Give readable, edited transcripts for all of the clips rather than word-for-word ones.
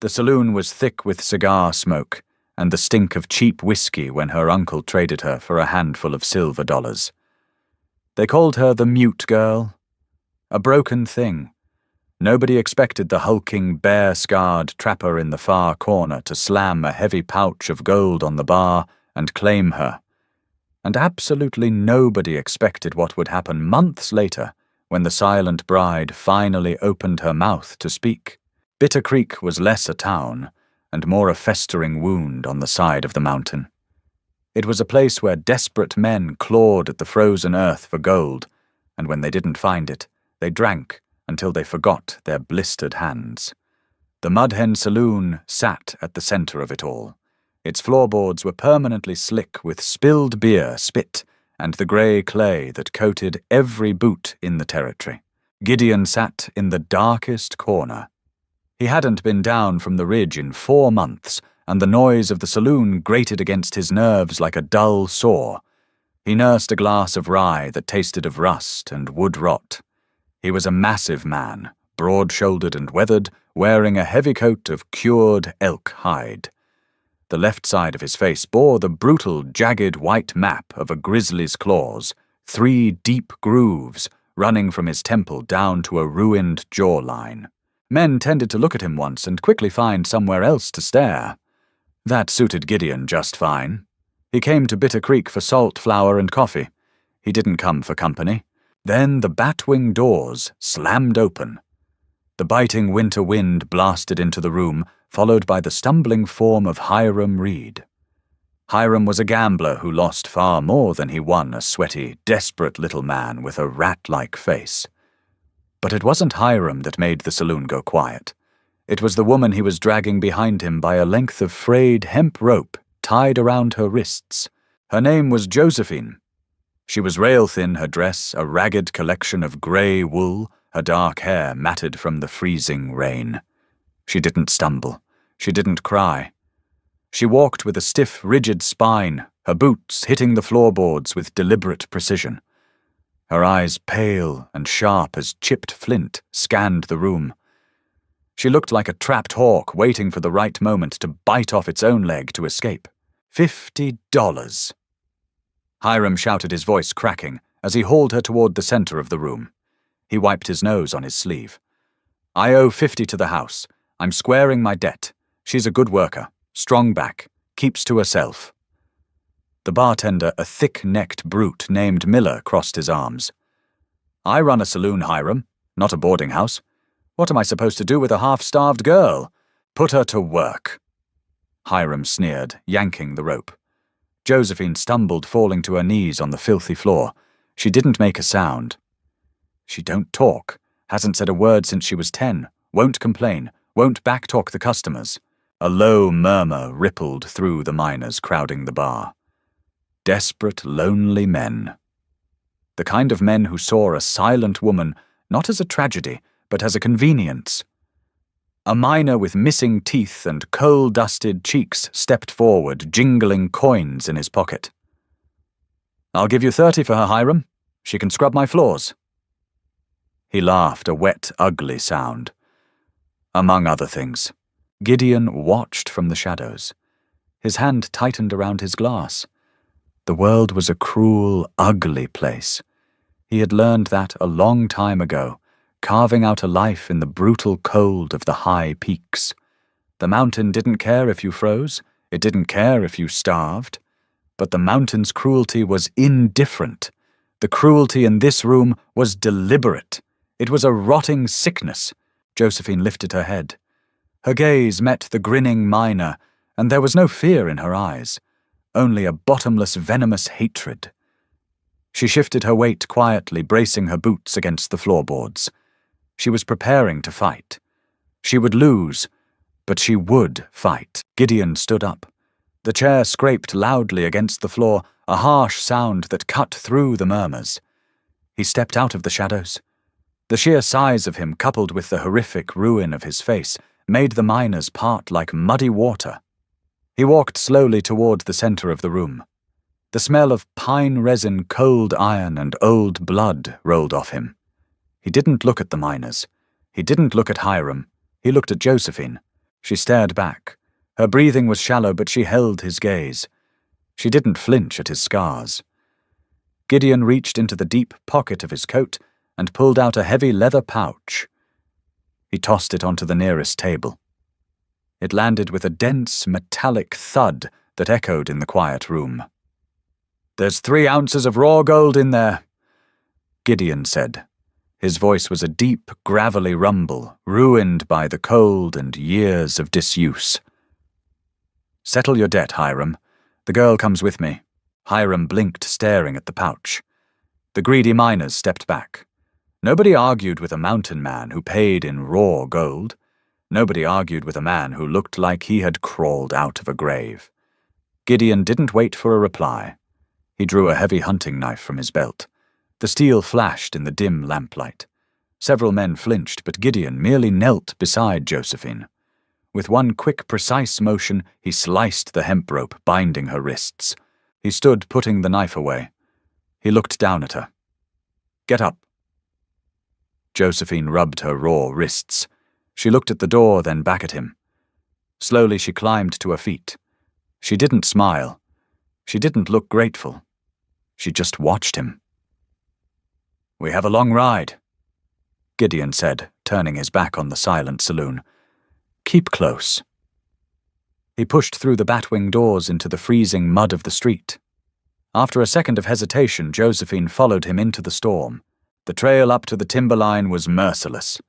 The saloon was thick with cigar smoke and the stink of cheap whiskey when her uncle traded her for a handful of silver dollars. They called her the mute girl, a broken thing. Nobody expected the hulking, bare-scarred trapper in the far corner to slam a heavy pouch of gold on the bar and claim her. And absolutely nobody expected what would happen months later when the silent bride finally opened her mouth to speak. Bitter Creek was less a town and more a festering wound on the side of the mountain. It was a place where desperate men clawed at the frozen earth for gold, and when they didn't find it, they drank until they forgot their blistered hands. The Mudhen Saloon sat at the center of it all. Its floorboards were permanently slick with spilled beer spit and the grey clay that coated every boot in the territory. Gideon sat in the darkest corner. He hadn't been down from the ridge in 4 months, and the noise of the saloon grated against his nerves like a dull sore. He nursed a glass of rye that tasted of rust and wood rot. He was a massive man, broad-shouldered and weathered, wearing a heavy coat of cured elk hide. The left side of his face bore the brutal, jagged white map of a grizzly's claws, 3 deep grooves running from his temple down to a ruined jawline. Men tended to look at him once and quickly find somewhere else to stare. That suited Gideon just fine. He came to Bitter Creek for salt, flour, and coffee. He didn't come for company. Then the batwing doors slammed open. The biting winter wind blasted into the room, followed by the stumbling form of Hiram Reed. Hiram was a gambler who lost far more than he won, a sweaty, desperate little man with a rat-like face. But it wasn't Hiram that made the saloon go quiet. It was the woman he was dragging behind him by a length of frayed hemp rope tied around her wrists. Her name was Josephine. She was rail-thin, her dress a ragged collection of grey wool, her dark hair matted from the freezing rain. She didn't stumble. She didn't cry. She walked with a stiff, rigid spine, her boots hitting the floorboards with deliberate precision. Her eyes, pale and sharp as chipped flint, scanned the room. She looked like a trapped hawk waiting for the right moment to bite off its own leg to escape. $50. Hiram shouted, his voice cracking, as he hauled her toward the center of the room. He wiped his nose on his sleeve. I owe $50 to the house. I'm squaring my debt. She's a good worker, strong back, keeps to herself. The bartender, a thick-necked brute named Miller, crossed his arms. I run a saloon, Hiram, not a boarding house. What am I supposed to do with a half-starved girl? Put her to work. Hiram sneered, yanking the rope. Josephine stumbled, falling to her knees on the filthy floor. She didn't make a sound. She don't talk, hasn't said a word since she was 10, won't complain, won't backtalk the customers. A low murmur rippled through the miners crowding the bar. Desperate, lonely men. The kind of men who saw a silent woman not as a tragedy, but as a convenience. A miner with missing teeth and coal-dusted cheeks stepped forward, jingling coins in his pocket. I'll give you $30 for her, Hiram. She can scrub my floors. He laughed, a wet, ugly sound. Among other things, Gideon watched from the shadows. His hand tightened around his glass. The world was a cruel, ugly place. He had learned that a long time ago, carving out a life in the brutal cold of the high peaks. The mountain didn't care if you froze, it didn't care if you starved. But the mountain's cruelty was indifferent. The cruelty in this room was deliberate. It was a rotting sickness. Josephine lifted her head. Her gaze met the grinning miner, and there was no fear in her eyes, only a bottomless, venomous hatred. She shifted her weight quietly, bracing her boots against the floorboards. She was preparing to fight. She would lose, but she would fight. Gideon stood up. The chair scraped loudly against the floor, a harsh sound that cut through the murmurs. He stepped out of the shadows. The sheer size of him, coupled with the horrific ruin of his face, made the miners part like muddy water. He walked slowly toward the center of the room. The smell of pine resin, cold iron, and old blood rolled off him. He didn't look at the miners. He didn't look at Hiram. He looked at Josephine. She stared back. Her breathing was shallow, but she held his gaze. She didn't flinch at his scars. Gideon reached into the deep pocket of his coat and pulled out a heavy leather pouch. He tossed it onto the nearest table. It landed with a dense, metallic thud that echoed in the quiet room. "There's 3 ounces of raw gold in there," Gideon said. His voice was a deep, gravelly rumble, ruined by the cold and years of disuse. "Settle your debt, Hiram. The girl comes with me." Hiram blinked, staring at the pouch. The greedy miners stepped back. Nobody argued with a mountain man who paid in raw gold. Nobody argued with a man who looked like he had crawled out of a grave. Gideon didn't wait for a reply. He drew a heavy hunting knife from his belt. The steel flashed in the dim lamplight. Several men flinched, but Gideon merely knelt beside Josephine. With one quick, precise motion, he sliced the hemp rope binding her wrists. He stood, putting the knife away. He looked down at her. "Get up." Josephine rubbed her raw wrists. She looked at the door, then back at him. Slowly she climbed to her feet. She didn't smile. She didn't look grateful. She just watched him. "We have a long ride," Gideon said, turning his back on the silent saloon. "Keep close." He pushed through the batwing doors into the freezing mud of the street. After a second of hesitation, Josephine followed him into the storm. The trail up to the timberline was merciless.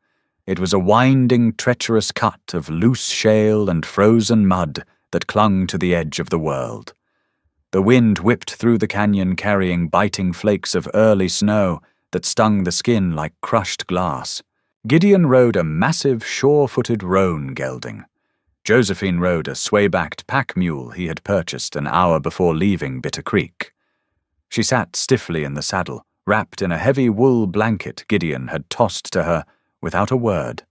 It was a winding, treacherous cut of loose shale and frozen mud that clung to the edge of the world. The wind whipped through the canyon carrying biting flakes of early snow that stung the skin like crushed glass. Gideon rode a massive, sure-footed roan gelding. Josephine rode a sway-backed pack mule he had purchased an hour before leaving Bitter Creek. She sat stiffly in the saddle, wrapped in a heavy wool blanket Gideon had tossed to her without a word.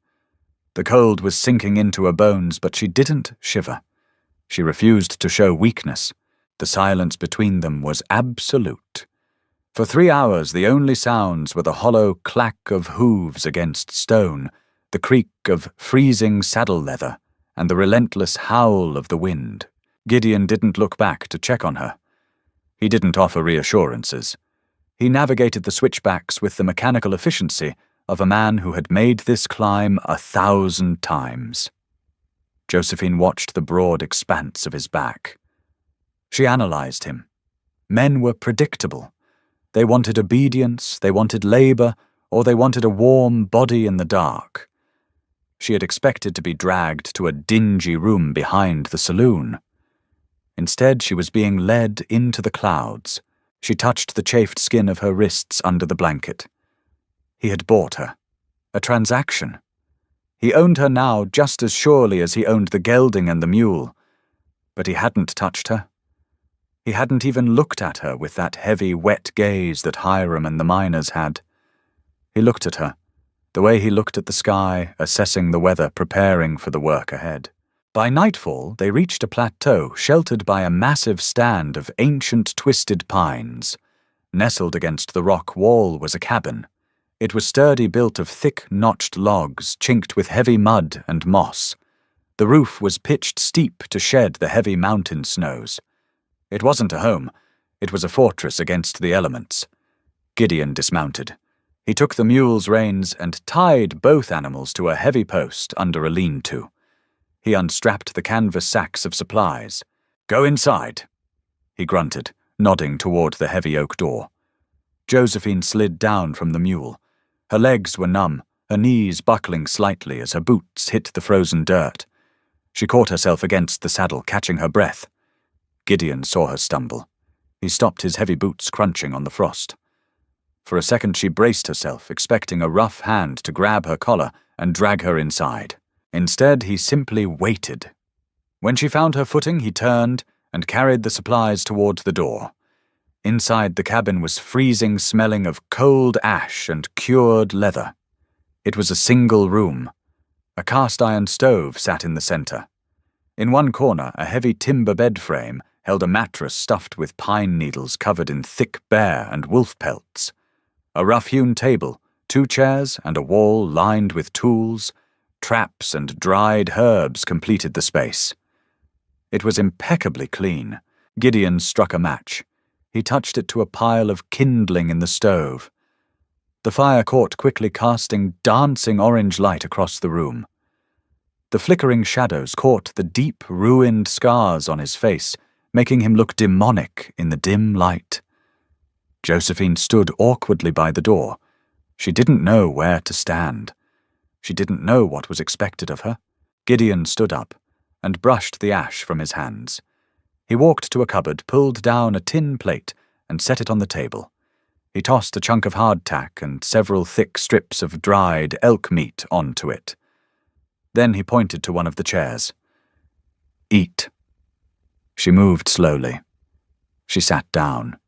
The cold was sinking into her bones, but she didn't shiver. She refused to show weakness. The silence between them was absolute. For 3 hours the only sounds were the hollow clack of hooves against stone, the creak of freezing saddle leather, and the relentless howl of the wind. Gideon didn't look back to check on her. He didn't offer reassurances. He navigated the switchbacks with the mechanical efficiency of a man who had made this climb 1,000 times. Josephine watched the broad expanse of his back. She analyzed him. Men were predictable. They wanted obedience, they wanted labor, or they wanted a warm body in the dark. She had expected to be dragged to a dingy room behind the saloon. Instead, she was being led into the clouds. She touched the chafed skin of her wrists under the blanket. He had bought her. A transaction. He owned her now just as surely as he owned the gelding and the mule. But he hadn't touched her. He hadn't even looked at her with that heavy, wet gaze that Hiram and the miners had. He looked at her, the way he looked at the sky, assessing the weather, preparing for the work ahead. By nightfall, they reached a plateau sheltered by a massive stand of ancient twisted pines. Nestled against the rock wall was a cabin. It was sturdy, built of thick, notched logs, chinked with heavy mud and moss. The roof was pitched steep to shed the heavy mountain snows. It wasn't a home. It was a fortress against the elements. Gideon dismounted. He took the mule's reins and tied both animals to a heavy post under a lean-to. He unstrapped the canvas sacks of supplies. "Go inside," he grunted, nodding toward the heavy oak door. Josephine slid down from the mule. Her legs were numb, her knees buckling slightly as her boots hit the frozen dirt. She caught herself against the saddle, catching her breath. Gideon saw her stumble. He stopped his heavy boots crunching on the frost. For a second she braced herself, expecting a rough hand to grab her collar and drag her inside. Instead, he simply waited. When she found her footing, he turned and carried the supplies toward the door. Inside the cabin was freezing, smelling of cold ash and cured leather. It was a single room. A cast-iron stove sat in the center. In one corner, a heavy timber bed frame held a mattress stuffed with pine needles covered in thick bear and wolf pelts. A rough-hewn table, 2 chairs, and a wall lined with tools, Traps and dried herbs completed the space. It was impeccably clean. Gideon struck a match. He touched it to a pile of kindling in the stove. The fire caught quickly, casting dancing orange light across the room. The flickering shadows caught the deep, ruined scars on his face, making him look demonic in the dim light. Josephine stood awkwardly by the door. She didn't know where to stand. She didn't know what was expected of her. Gideon stood up and brushed the ash from his hands. He walked to a cupboard, pulled down a tin plate, and set it on the table. He tossed a chunk of hardtack and several thick strips of dried elk meat onto it. Then he pointed to one of the chairs. "Eat." She moved slowly. She sat down.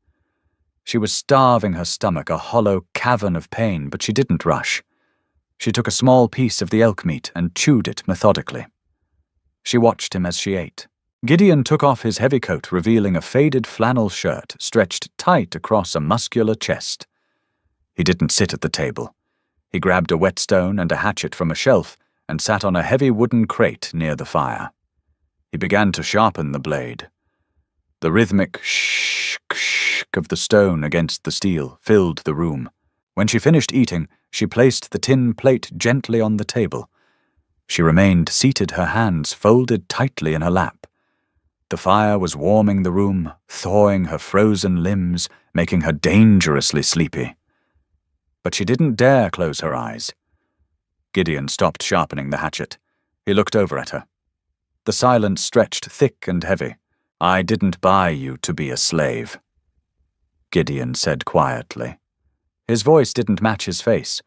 She was starving her stomach, a hollow cavern of pain, but she didn't rush. She took a small piece of the elk meat and chewed it methodically. She watched him as she ate. Gideon took off his heavy coat, revealing a faded flannel shirt stretched tight across a muscular chest. He didn't sit at the table. He grabbed a whetstone and a hatchet from a shelf and sat on a heavy wooden crate near the fire. He began to sharpen the blade. The rhythmic shk of the stone against the steel filled the room. When she finished eating, she placed the tin plate gently on the table. She remained seated, her hands folded tightly in her lap. The fire was warming the room, thawing her frozen limbs, making her dangerously sleepy. But she didn't dare close her eyes. Gideon stopped sharpening the hatchet. He looked over at her. The silence stretched thick and heavy. "I didn't buy you to be a slave," Gideon said quietly. His voice didn't match his face.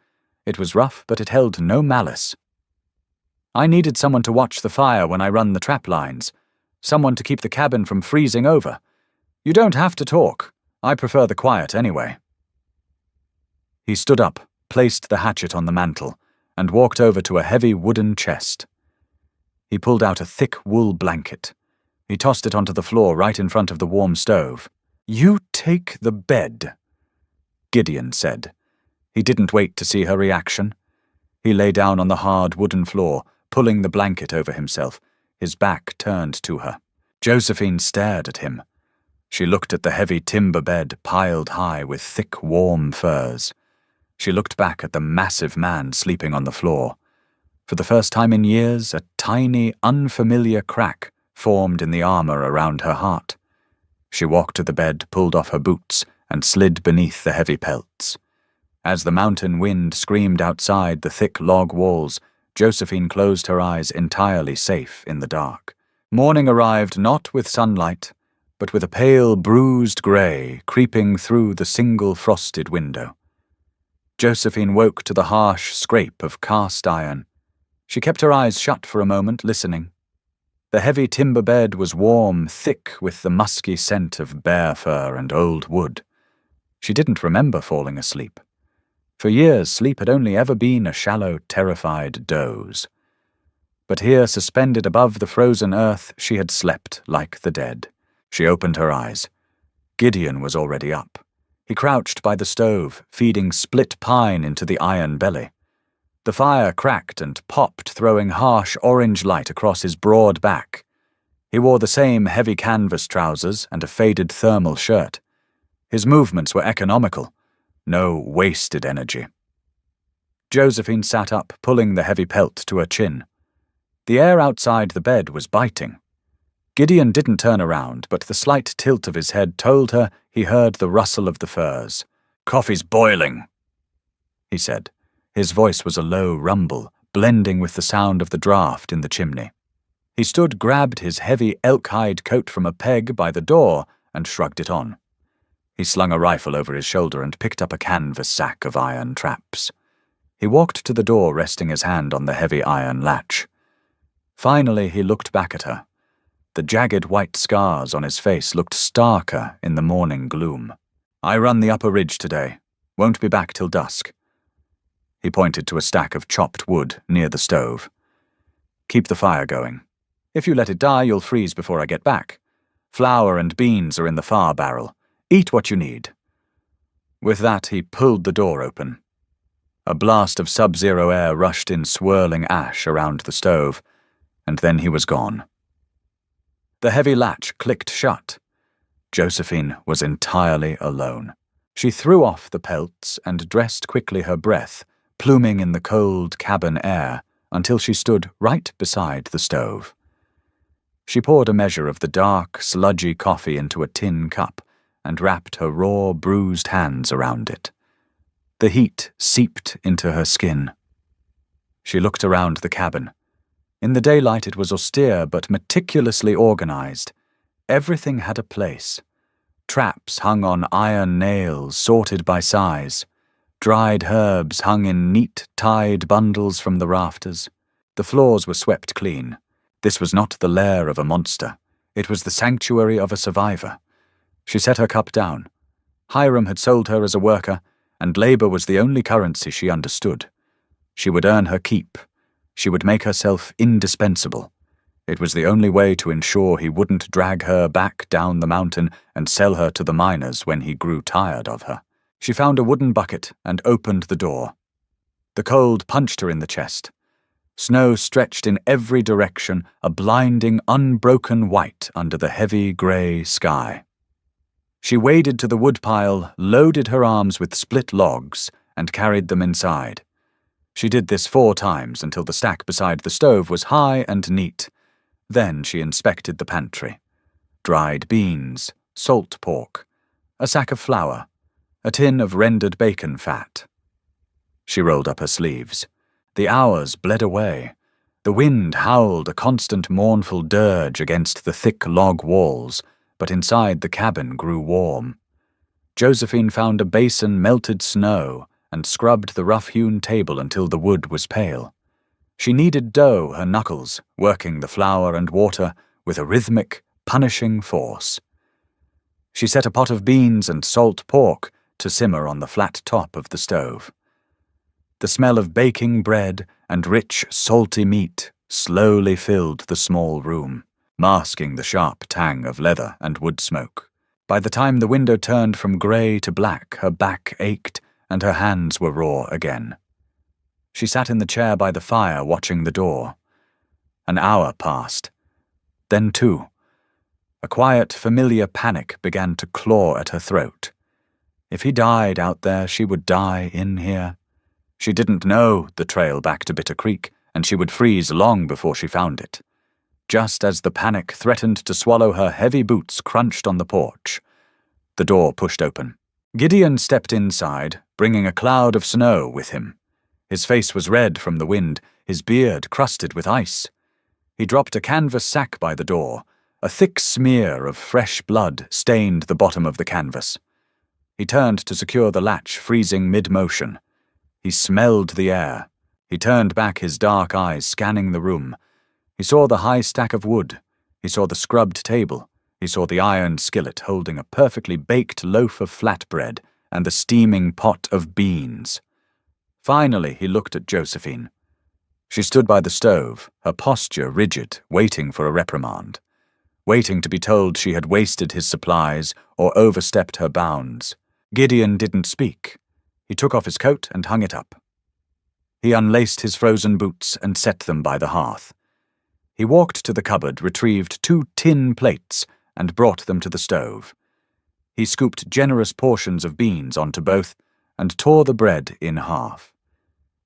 It was rough, but it held no malice. "I needed someone to watch the fire when I run the trap lines. Someone to keep the cabin from freezing over. You don't have to talk. I prefer the quiet anyway." He stood up, placed the hatchet on the mantel, and walked over to a heavy wooden chest. He pulled out a thick wool blanket. He tossed it onto the floor right in front of the warm stove. "You take the bed," Gideon said. He didn't wait to see her reaction. He lay down on the hard wooden floor, pulling the blanket over himself, his back turned to her. Josephine stared at him. She looked at the heavy timber bed piled high with thick, warm furs. She looked back at the massive man sleeping on the floor. For the first time in years, a tiny, unfamiliar crack formed in the armor around her heart. She walked to the bed, pulled off her boots, and slid beneath the heavy pelts. As the mountain wind screamed outside the thick log walls, Josephine closed her eyes, entirely safe in the dark. Morning arrived not with sunlight, but with a pale, bruised grey creeping through the single frosted window. Josephine woke to the harsh scrape of cast iron. She kept her eyes shut for a moment, listening. The heavy timber bed was warm, thick with the musky scent of bear fur and old wood. She didn't remember falling asleep. For years, sleep had only ever been a shallow, terrified doze. But here, suspended above the frozen earth, she had slept like the dead. She opened her eyes. Gideon was already up. He crouched by the stove, feeding split pine into the iron belly. The fire cracked and popped, throwing harsh orange light across his broad back. He wore the same heavy canvas trousers and a faded thermal shirt. His movements were economical. No wasted energy. Josephine sat up, pulling the heavy pelt to her chin. The air outside the bed was biting. Gideon didn't turn around, but the slight tilt of his head told her he heard the rustle of the furs. "Coffee's boiling," he said. His voice was a low rumble, blending with the sound of the draft in the chimney. He stood, grabbed his heavy elk-hide coat from a peg by the door, and shrugged it on. He slung a rifle over his shoulder and picked up a canvas sack of iron traps. He walked to the door, resting his hand on the heavy iron latch. Finally, he looked back at her. The jagged white scars on his face looked starker in the morning gloom. "I run the upper ridge today. Won't be back till dusk." He pointed to a stack of chopped wood near the stove. "Keep the fire going. If you let it die, you'll freeze before I get back. Flour and beans are in the far barrel. Eat what you need." With that, he pulled the door open. A blast of sub-zero air rushed in swirling ash around the stove, and then he was gone. The heavy latch clicked shut. Josephine was entirely alone. She threw off the pelts and dressed quickly, her breath pluming in the cold cabin air until she stood right beside the stove. She poured a measure of the dark, sludgy coffee into a tin cup and wrapped her raw, bruised hands around it. The heat seeped into her skin. She looked around the cabin. In the daylight it was austere but meticulously organized. Everything had a place. Traps hung on iron nails sorted by size. Dried herbs hung in neat, tied bundles from the rafters. The floors were swept clean. This was not the lair of a monster. It was the sanctuary of a survivor. She set her cup down. Hiram had sold her as a worker, and labor was the only currency she understood. She would earn her keep. She would make herself indispensable. It was the only way to ensure he wouldn't drag her back down the mountain and sell her to the miners when he grew tired of her. She found a wooden bucket and opened the door. The cold punched her in the chest. Snow stretched in every direction, a blinding, unbroken white under the heavy grey sky. She waded to the woodpile, loaded her arms with split logs, and carried them inside. She did this 4 times until the stack beside the stove was high and neat. Then she inspected the pantry. Dried beans, salt pork, a sack of flour, a tin of rendered bacon fat. She rolled up her sleeves. The hours bled away. The wind howled a constant mournful dirge against the thick log walls, but inside the cabin grew warm. Josephine found a basin melted snow and scrubbed the rough-hewn table until the wood was pale. She kneaded dough, her knuckles, working the flour and water with a rhythmic, punishing force. She set a pot of beans and salt pork to simmer on the flat top of the stove. The smell of baking bread and rich, salty meat slowly filled the small room, masking the sharp tang of leather and wood smoke. By the time the window turned from grey to black, her back ached and her hands were raw again. She sat in the chair by the fire, watching the door. An hour passed. Then 2. A quiet, familiar panic began to claw at her throat. If he died out there, she would die in here. She didn't know the trail back to Bitter Creek, and she would freeze long before she found it. Just as the panic threatened to swallow her, heavy boots crunched on the porch. The door pushed open. Gideon stepped inside, bringing a cloud of snow with him. His face was red from the wind, his beard crusted with ice. He dropped a canvas sack by the door. A thick smear of fresh blood stained the bottom of the canvas. He turned to secure the latch, freezing mid-motion. He smelled the air. He turned back, his dark eyes scanning the room. He saw the high stack of wood. He saw the scrubbed table. He saw the iron skillet holding a perfectly baked loaf of flatbread and the steaming pot of beans. Finally, he looked at Josephine. She stood by the stove, her posture rigid, waiting for a reprimand. Waiting to be told she had wasted his supplies or overstepped her bounds. Gideon didn't speak. He took off his coat and hung it up. He unlaced his frozen boots and set them by the hearth. He walked to the cupboard, retrieved 2 tin plates, and brought them to the stove. He scooped generous portions of beans onto both and tore the bread in half.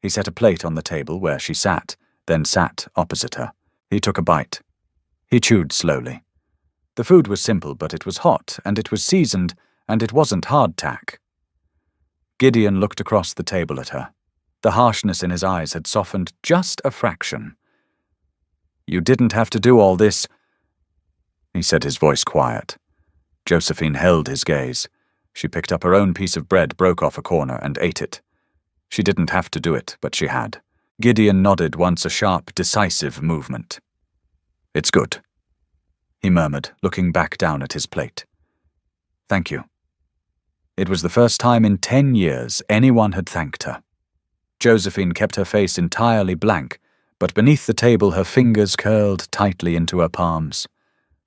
He set a plate on the table where she sat, then sat opposite her. He took a bite. He chewed slowly. The food was simple, but it was hot, and it was seasoned, and it wasn't hardtack. Gideon looked across the table at her. The harshness in his eyes had softened just a fraction. "You didn't have to do all this," he said, his voice quiet. Josephine held his gaze. She picked up her own piece of bread, broke off a corner, and ate it. She didn't have to do it, but she had. Gideon nodded once, a sharp, decisive movement. "It's good," he murmured, looking back down at his plate. "Thank you." It was the first time in 10 years anyone had thanked her. Josephine kept her face entirely blank, but beneath the table her fingers curled tightly into her palms.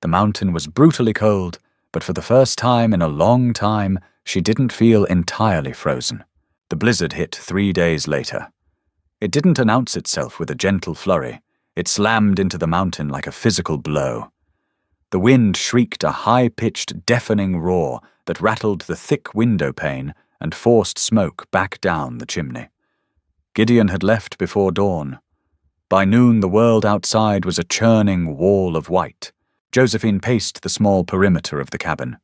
The mountain was brutally cold, but for the first time in a long time she didn't feel entirely frozen. The blizzard hit 3 days later. It didn't announce itself with a gentle flurry. It slammed into the mountain like a physical blow. The wind shrieked a high-pitched, deafening roar that rattled the thick window pane and forced smoke back down the chimney. Gideon had left before dawn. By noon, the world outside was a churning wall of white. Josephine paced the small perimeter of the cabin.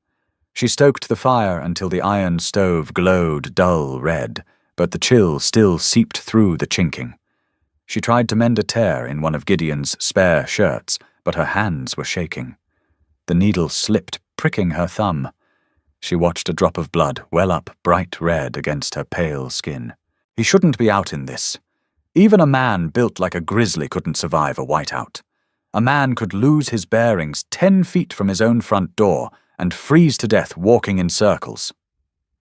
She stoked the fire until the iron stove glowed dull red, but the chill still seeped through the chinking. She tried to mend a tear in one of Gideon's spare shirts, but her hands were shaking. The needle slipped, pricking her thumb. She watched a drop of blood well up bright red against her pale skin. He shouldn't be out in this. Even a man built like a grizzly couldn't survive a whiteout. A man could lose his bearings 10 feet from his own front door and freeze to death walking in circles.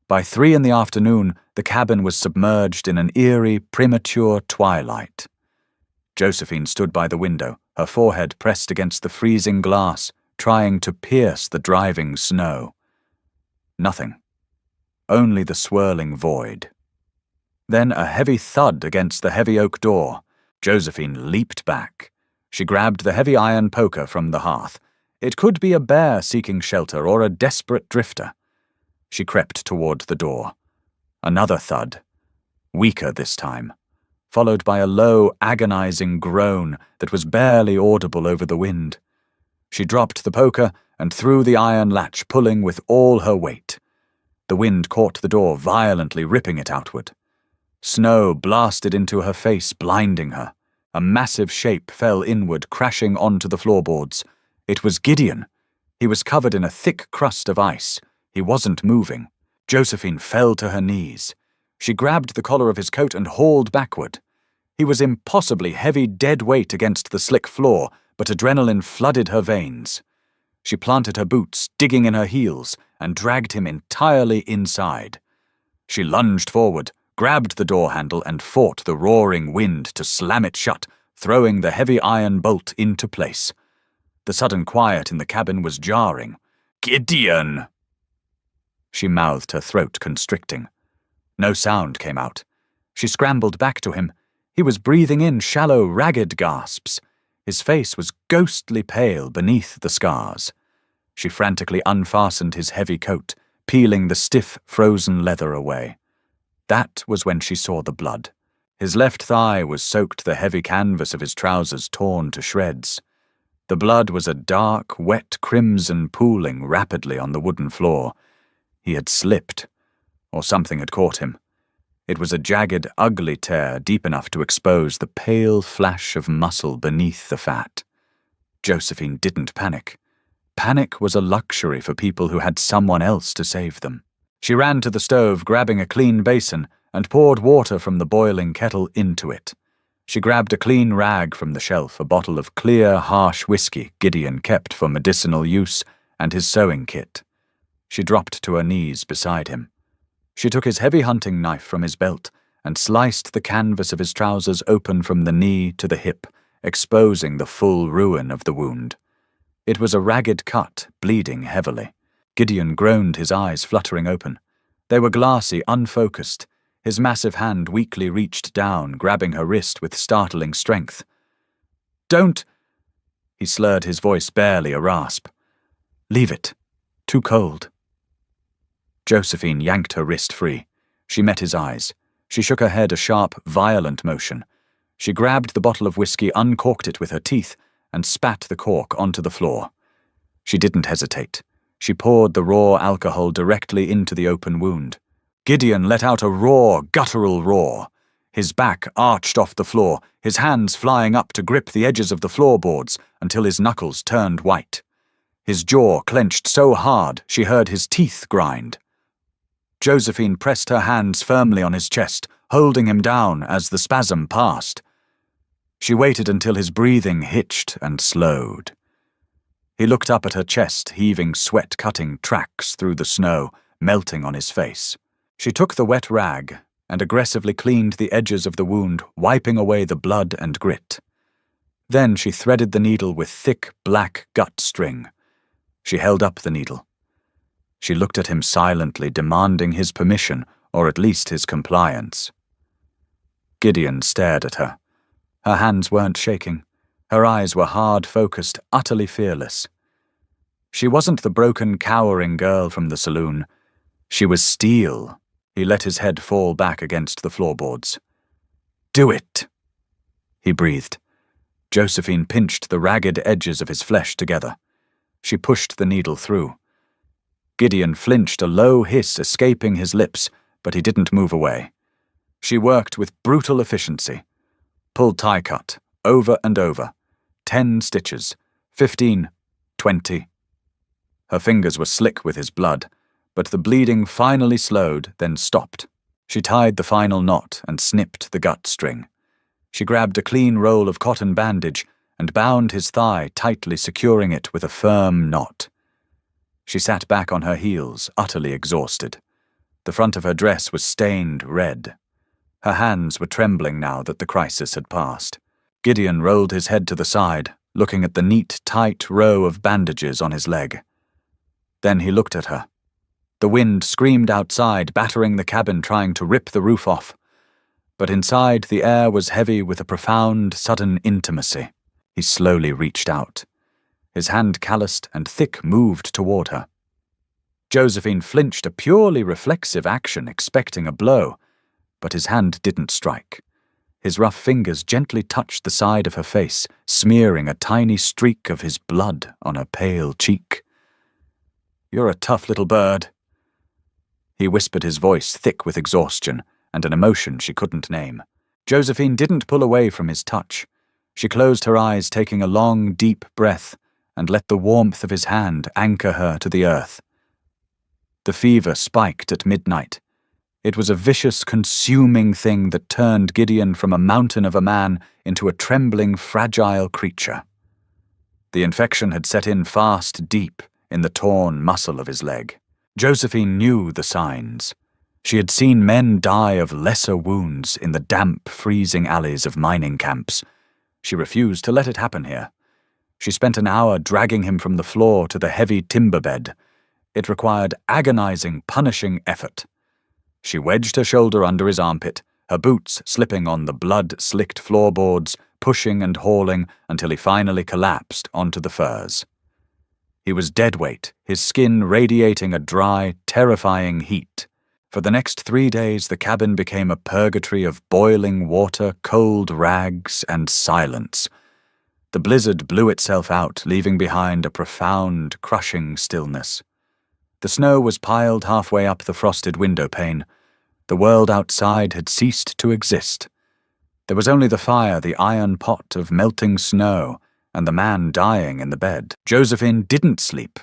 By 3 in the afternoon, the cabin was submerged in an eerie, premature twilight. Josephine stood by the window, her forehead pressed against the freezing glass, trying to pierce the driving snow. Nothing. Only the swirling void. Then a heavy thud against the heavy oak door. Josephine leaped back. She grabbed the heavy iron poker from the hearth. It could be a bear seeking shelter or a desperate drifter. She crept toward the door. Another thud. Weaker this time, followed by a low, agonizing groan that was barely audible over the wind. She dropped the poker and threw the iron latch, pulling with all her weight. The wind caught the door, violently ripping it outward. Snow blasted into her face, blinding her. A massive shape fell inward, crashing onto the floorboards. It was Gideon. He was covered in a thick crust of ice. He wasn't moving. Josephine fell to her knees. She grabbed the collar of his coat and hauled backward. He was impossibly heavy, dead weight against the slick floor, but adrenaline flooded her veins. She planted her boots, digging in her heels, and dragged him entirely inside. She lunged forward, grabbed the door handle, and fought the roaring wind to slam it shut, throwing the heavy iron bolt into place. The sudden quiet in the cabin was jarring. "Gideon!" She mouthed, her throat constricting. No sound came out. She scrambled back to him. He was breathing in shallow, ragged gasps. His face was ghostly pale beneath the scars. She frantically unfastened his heavy coat, peeling the stiff, frozen leather away. That was when she saw the blood. His left thigh was soaked, the heavy canvas of his trousers torn to shreds. The blood was a dark, wet crimson pooling rapidly on the wooden floor. He had slipped, or something had caught him. It was a jagged, ugly tear deep enough to expose the pale flash of muscle beneath the fat. Josephine didn't panic. Panic was a luxury for people who had someone else to save them. She ran to the stove, grabbing a clean basin, and poured water from the boiling kettle into it. She grabbed a clean rag from the shelf, a bottle of clear, harsh whiskey Gideon kept for medicinal use, and his sewing kit. She dropped to her knees beside him. She took his heavy hunting knife from his belt and sliced the canvas of his trousers open from the knee to the hip, exposing the full ruin of the wound. It was a ragged cut, bleeding heavily. Gideon groaned, his eyes fluttering open. They were glassy, unfocused. His massive hand weakly reached down, grabbing her wrist with startling strength. "Don't!" He slurred, his voice barely a rasp. "Leave it. Too cold." Josephine yanked her wrist free. She met his eyes. She shook her head, a sharp, violent motion. She grabbed the bottle of whiskey, uncorked it with her teeth, and spat the cork onto the floor. She didn't hesitate. She poured the raw alcohol directly into the open wound. Gideon let out a raw, guttural roar. His back arched off the floor, his hands flying up to grip the edges of the floorboards until his knuckles turned white. His jaw clenched so hard she heard his teeth grind. Josephine pressed her hands firmly on his chest, holding him down as the spasm passed. She waited until his breathing hitched and slowed. He looked up at her chest, heaving sweat-cutting tracks through the snow, melting on his face. She took the wet rag and aggressively cleaned the edges of the wound, wiping away the blood and grit. Then she threaded the needle with thick, black gut string. She held up the needle. She looked at him silently, demanding his permission, or at least his compliance. Gideon stared at her. Her hands weren't shaking. Her eyes were hard-focused, utterly fearless. She wasn't the broken, cowering girl from the saloon. She was steel. He let his head fall back against the floorboards. "Do it," he breathed. Josephine pinched the ragged edges of his flesh together. She pushed the needle through. Gideon flinched, a low hiss escaping his lips, but he didn't move away. She worked with brutal efficiency. Pulled tie cut, over and over. 10 stitches, 15, 20. Her fingers were slick with his blood, but the bleeding finally slowed, then stopped. She tied the final knot and snipped the gut string. She grabbed a clean roll of cotton bandage and bound his thigh, tightly securing it with a firm knot. She sat back on her heels, utterly exhausted. The front of her dress was stained red. Her hands were trembling now that the crisis had passed. Gideon rolled his head to the side, looking at the neat, tight row of bandages on his leg. Then he looked at her. The wind screamed outside, battering the cabin, trying to rip the roof off. But inside, the air was heavy with a profound, sudden intimacy. He slowly reached out. His hand calloused and thick moved toward her. Josephine flinched, a purely reflexive action, expecting a blow, but his hand didn't strike. His rough fingers gently touched the side of her face, smearing a tiny streak of his blood on her pale cheek. "You're a tough little bird." He whispered, his voice thick with exhaustion and an emotion she couldn't name. Josephine didn't pull away from his touch. She closed her eyes, taking a long, deep breath, and let the warmth of his hand anchor her to the earth. The fever spiked at midnight. It was a vicious, consuming thing that turned Gideon from a mountain of a man into a trembling, fragile creature. The infection had set in fast, deep, in the torn muscle of his leg. Josephine knew the signs. She had seen men die of lesser wounds in the damp, freezing alleys of mining camps. She refused to let it happen here. She spent an hour dragging him from the floor to the heavy timber bed. It required agonizing, punishing effort. She wedged her shoulder under his armpit, her boots slipping on the blood-slicked floorboards, pushing and hauling until he finally collapsed onto the furs. He was dead weight, his skin radiating a dry, terrifying heat. For the next 3 days, the cabin became a purgatory of boiling water, cold rags, and silence. The blizzard blew itself out, leaving behind a profound, crushing stillness. The snow was piled halfway up the frosted window pane. The world outside had ceased to exist. There was only the fire, the iron pot of melting snow, and the man dying in the bed. Josephine didn't sleep.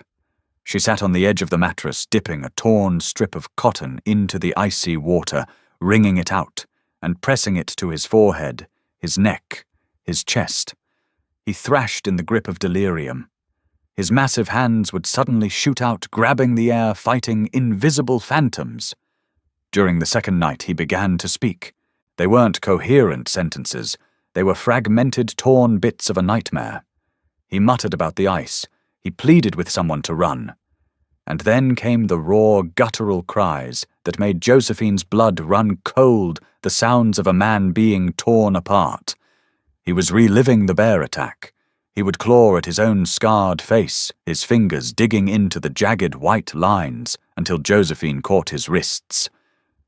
She sat on the edge of the mattress, dipping a torn strip of cotton into the icy water, wringing it out, and pressing it to his forehead, his neck, his chest. He thrashed in the grip of delirium. His massive hands would suddenly shoot out, grabbing the air, fighting invisible phantoms. During the second night, he began to speak. They weren't coherent sentences. They were fragmented, torn bits of a nightmare. He muttered about the ice. He pleaded with someone to run. And then came the raw, guttural cries that made Josephine's blood run cold, the sounds of a man being torn apart. He was reliving the bear attack. He would claw at his own scarred face, his fingers digging into the jagged white lines until Josephine caught his wrists.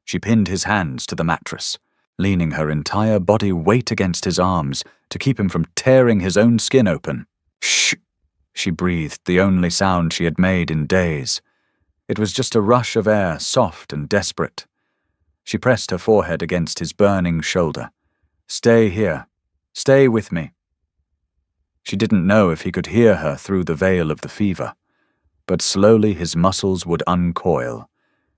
She pinned his hands to the mattress, leaning her entire body weight against his arms to keep him from tearing his own skin open. "Shh," she breathed, the only sound she had made in days. It was just a rush of air, soft and desperate. She pressed her forehead against his burning shoulder. "Stay here. Stay with me." She didn't know if he could hear her through the veil of the fever, but slowly his muscles would uncoil.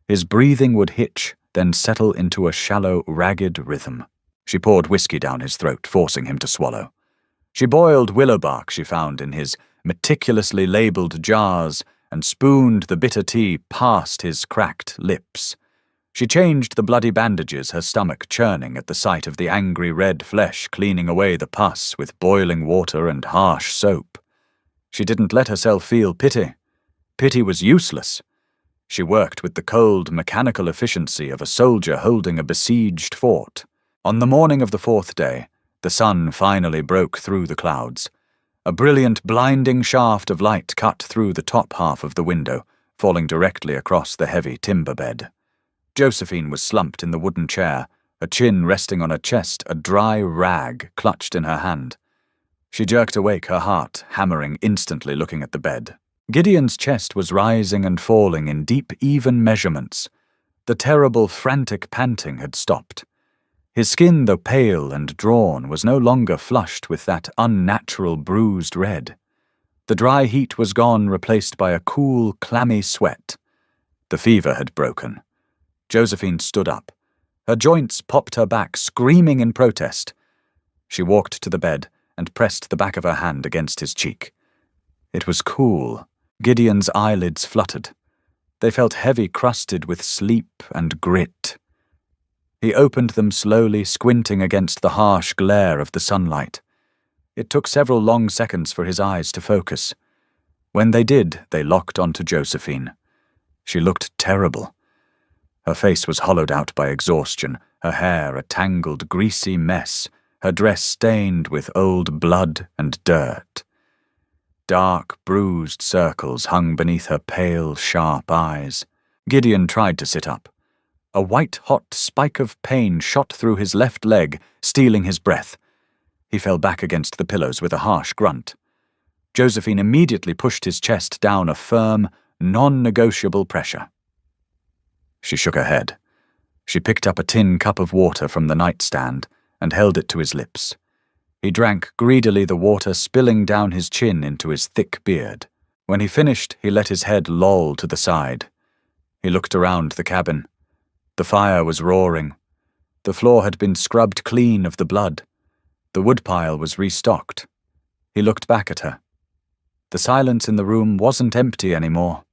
His breathing would hitch, then settle into a shallow, ragged rhythm. She poured whiskey down his throat, forcing him to swallow. She boiled willow bark she found in his meticulously labeled jars and spooned the bitter tea past his cracked lips. She changed the bloody bandages, her stomach churning at the sight of the angry red flesh, cleaning away the pus with boiling water and harsh soap. She didn't let herself feel pity. Pity was useless. She worked with the cold, mechanical efficiency of a soldier holding a besieged fort. On the morning of the fourth day, the sun finally broke through the clouds. A brilliant, blinding shaft of light cut through the top half of the window, falling directly across the heavy timber bed. Josephine was slumped in the wooden chair, her chin resting on her chest, a dry rag clutched in her hand. She jerked awake, her heart hammering instantly, looking at the bed. Gideon's chest was rising and falling in deep, even measurements. The terrible, frantic panting had stopped. His skin, though pale and drawn, was no longer flushed with that unnatural bruised red. The dry heat was gone, replaced by a cool, clammy sweat. The fever had broken. Josephine stood up. Her joints popped her back, screaming in protest. She walked to the bed and pressed the back of her hand against his cheek. It was cool. Gideon's eyelids fluttered. They felt heavy, crusted with sleep and grit. He opened them slowly, squinting against the harsh glare of the sunlight. It took several long seconds for his eyes to focus. When they did, they locked onto Josephine. She looked terrible. Her face was hollowed out by exhaustion, her hair a tangled, greasy mess, her dress stained with old blood and dirt. Dark, bruised circles hung beneath her pale, sharp eyes. Gideon tried to sit up. A white-hot spike of pain shot through his left leg, stealing his breath. He fell back against the pillows with a harsh grunt. Josephine immediately pushed his chest down a firm, non-negotiable pressure. She shook her head. She picked up a tin cup of water from the nightstand and held it to his lips. He drank greedily, the water spilling down his chin into his thick beard. When he finished, he let his head loll to the side. He looked around the cabin. The fire was roaring. The floor had been scrubbed clean of the blood. The woodpile was restocked. He looked back at her. The silence in the room wasn't empty anymore.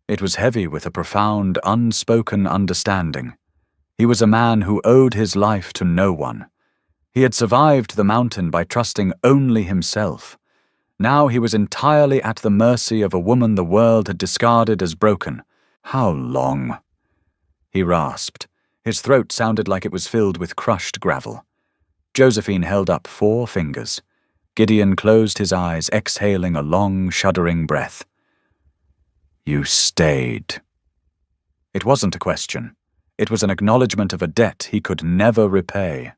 It was heavy with a profound, unspoken understanding. He was a man who owed his life to no one. He had survived the mountain by trusting only himself. Now he was entirely at the mercy of a woman the world had discarded as broken. How long? He rasped. His throat sounded like it was filled with crushed gravel. Josephine held up 4 fingers. Gideon closed his eyes, exhaling a long, shuddering breath. You stayed. It wasn't a question. It was an acknowledgement of a debt he could never repay.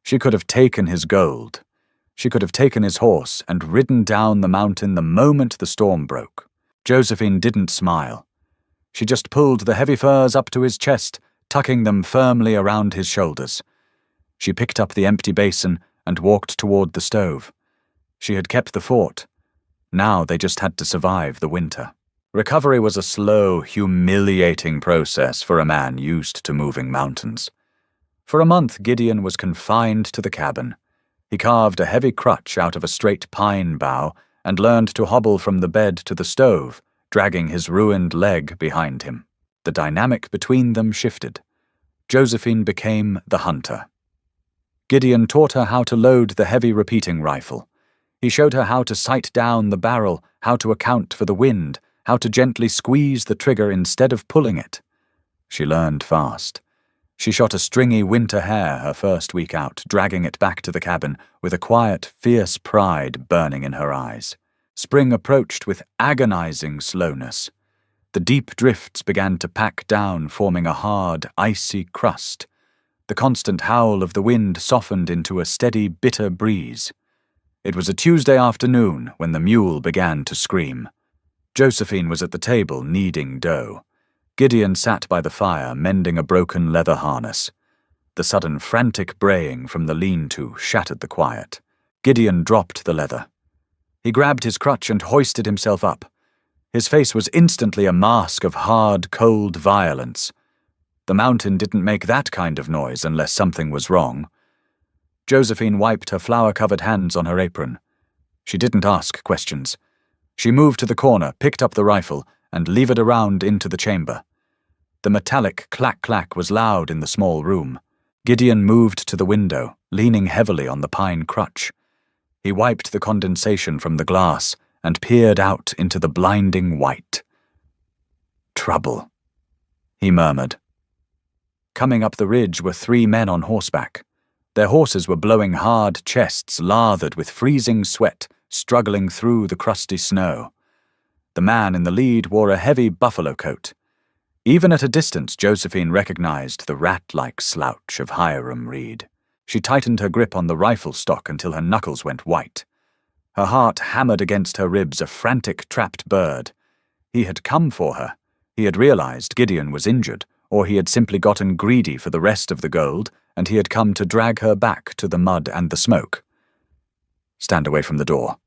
She could have taken his gold. She could have taken his horse and ridden down the mountain the moment the storm broke. Josephine didn't smile. She just pulled the heavy furs up to his chest, tucking them firmly around his shoulders. She picked up the empty basin and walked toward the stove. She had kept the fort. Now they just had to survive the winter. Recovery was a slow, humiliating process for a man used to moving mountains. For a month, Gideon was confined to the cabin. He carved a heavy crutch out of a straight pine bough and learned to hobble from the bed to the stove, dragging his ruined leg behind him. The dynamic between them shifted. Josephine became the hunter. Gideon taught her how to load the heavy repeating rifle. He showed her how to sight down the barrel, how to account for the wind, how to gently squeeze the trigger instead of pulling it. She learned fast. She shot a stringy winter hare her first week out, dragging it back to the cabin with a quiet, fierce pride burning in her eyes. Spring approached with agonizing slowness. The deep drifts began to pack down, forming a hard, icy crust. The constant howl of the wind softened into a steady, bitter breeze. It was a Tuesday afternoon when the mule began to scream. Josephine was at the table kneading dough. Gideon sat by the fire, mending a broken leather harness. The sudden frantic braying from the lean-to shattered the quiet. Gideon dropped the leather. He grabbed his crutch and hoisted himself up. His face was instantly a mask of hard, cold violence. The mountain didn't make that kind of noise unless something was wrong. Josephine wiped her flour-covered hands on her apron. She didn't ask questions. She moved to the corner, picked up the rifle, and levered around into the chamber. The metallic clack-clack was loud in the small room. Gideon moved to the window, leaning heavily on the pine crutch. He wiped the condensation from the glass and peered out into the blinding white. Trouble. he murmured. Coming up the ridge were 3 men on horseback. Their horses were blowing hard chests lathered with freezing sweat, struggling through the crusty snow. The man in the lead wore a heavy buffalo coat. Even at a distance, Josephine recognized the rat-like slouch of Hiram Reed. She tightened her grip on the rifle stock until her knuckles went white. Her heart hammered against her ribs, a frantic, trapped bird. He had come for her. He had realized Gideon was injured, or he had simply gotten greedy for the rest of the gold, and he had come to drag her back to the mud and the smoke. "Stand away from the door,"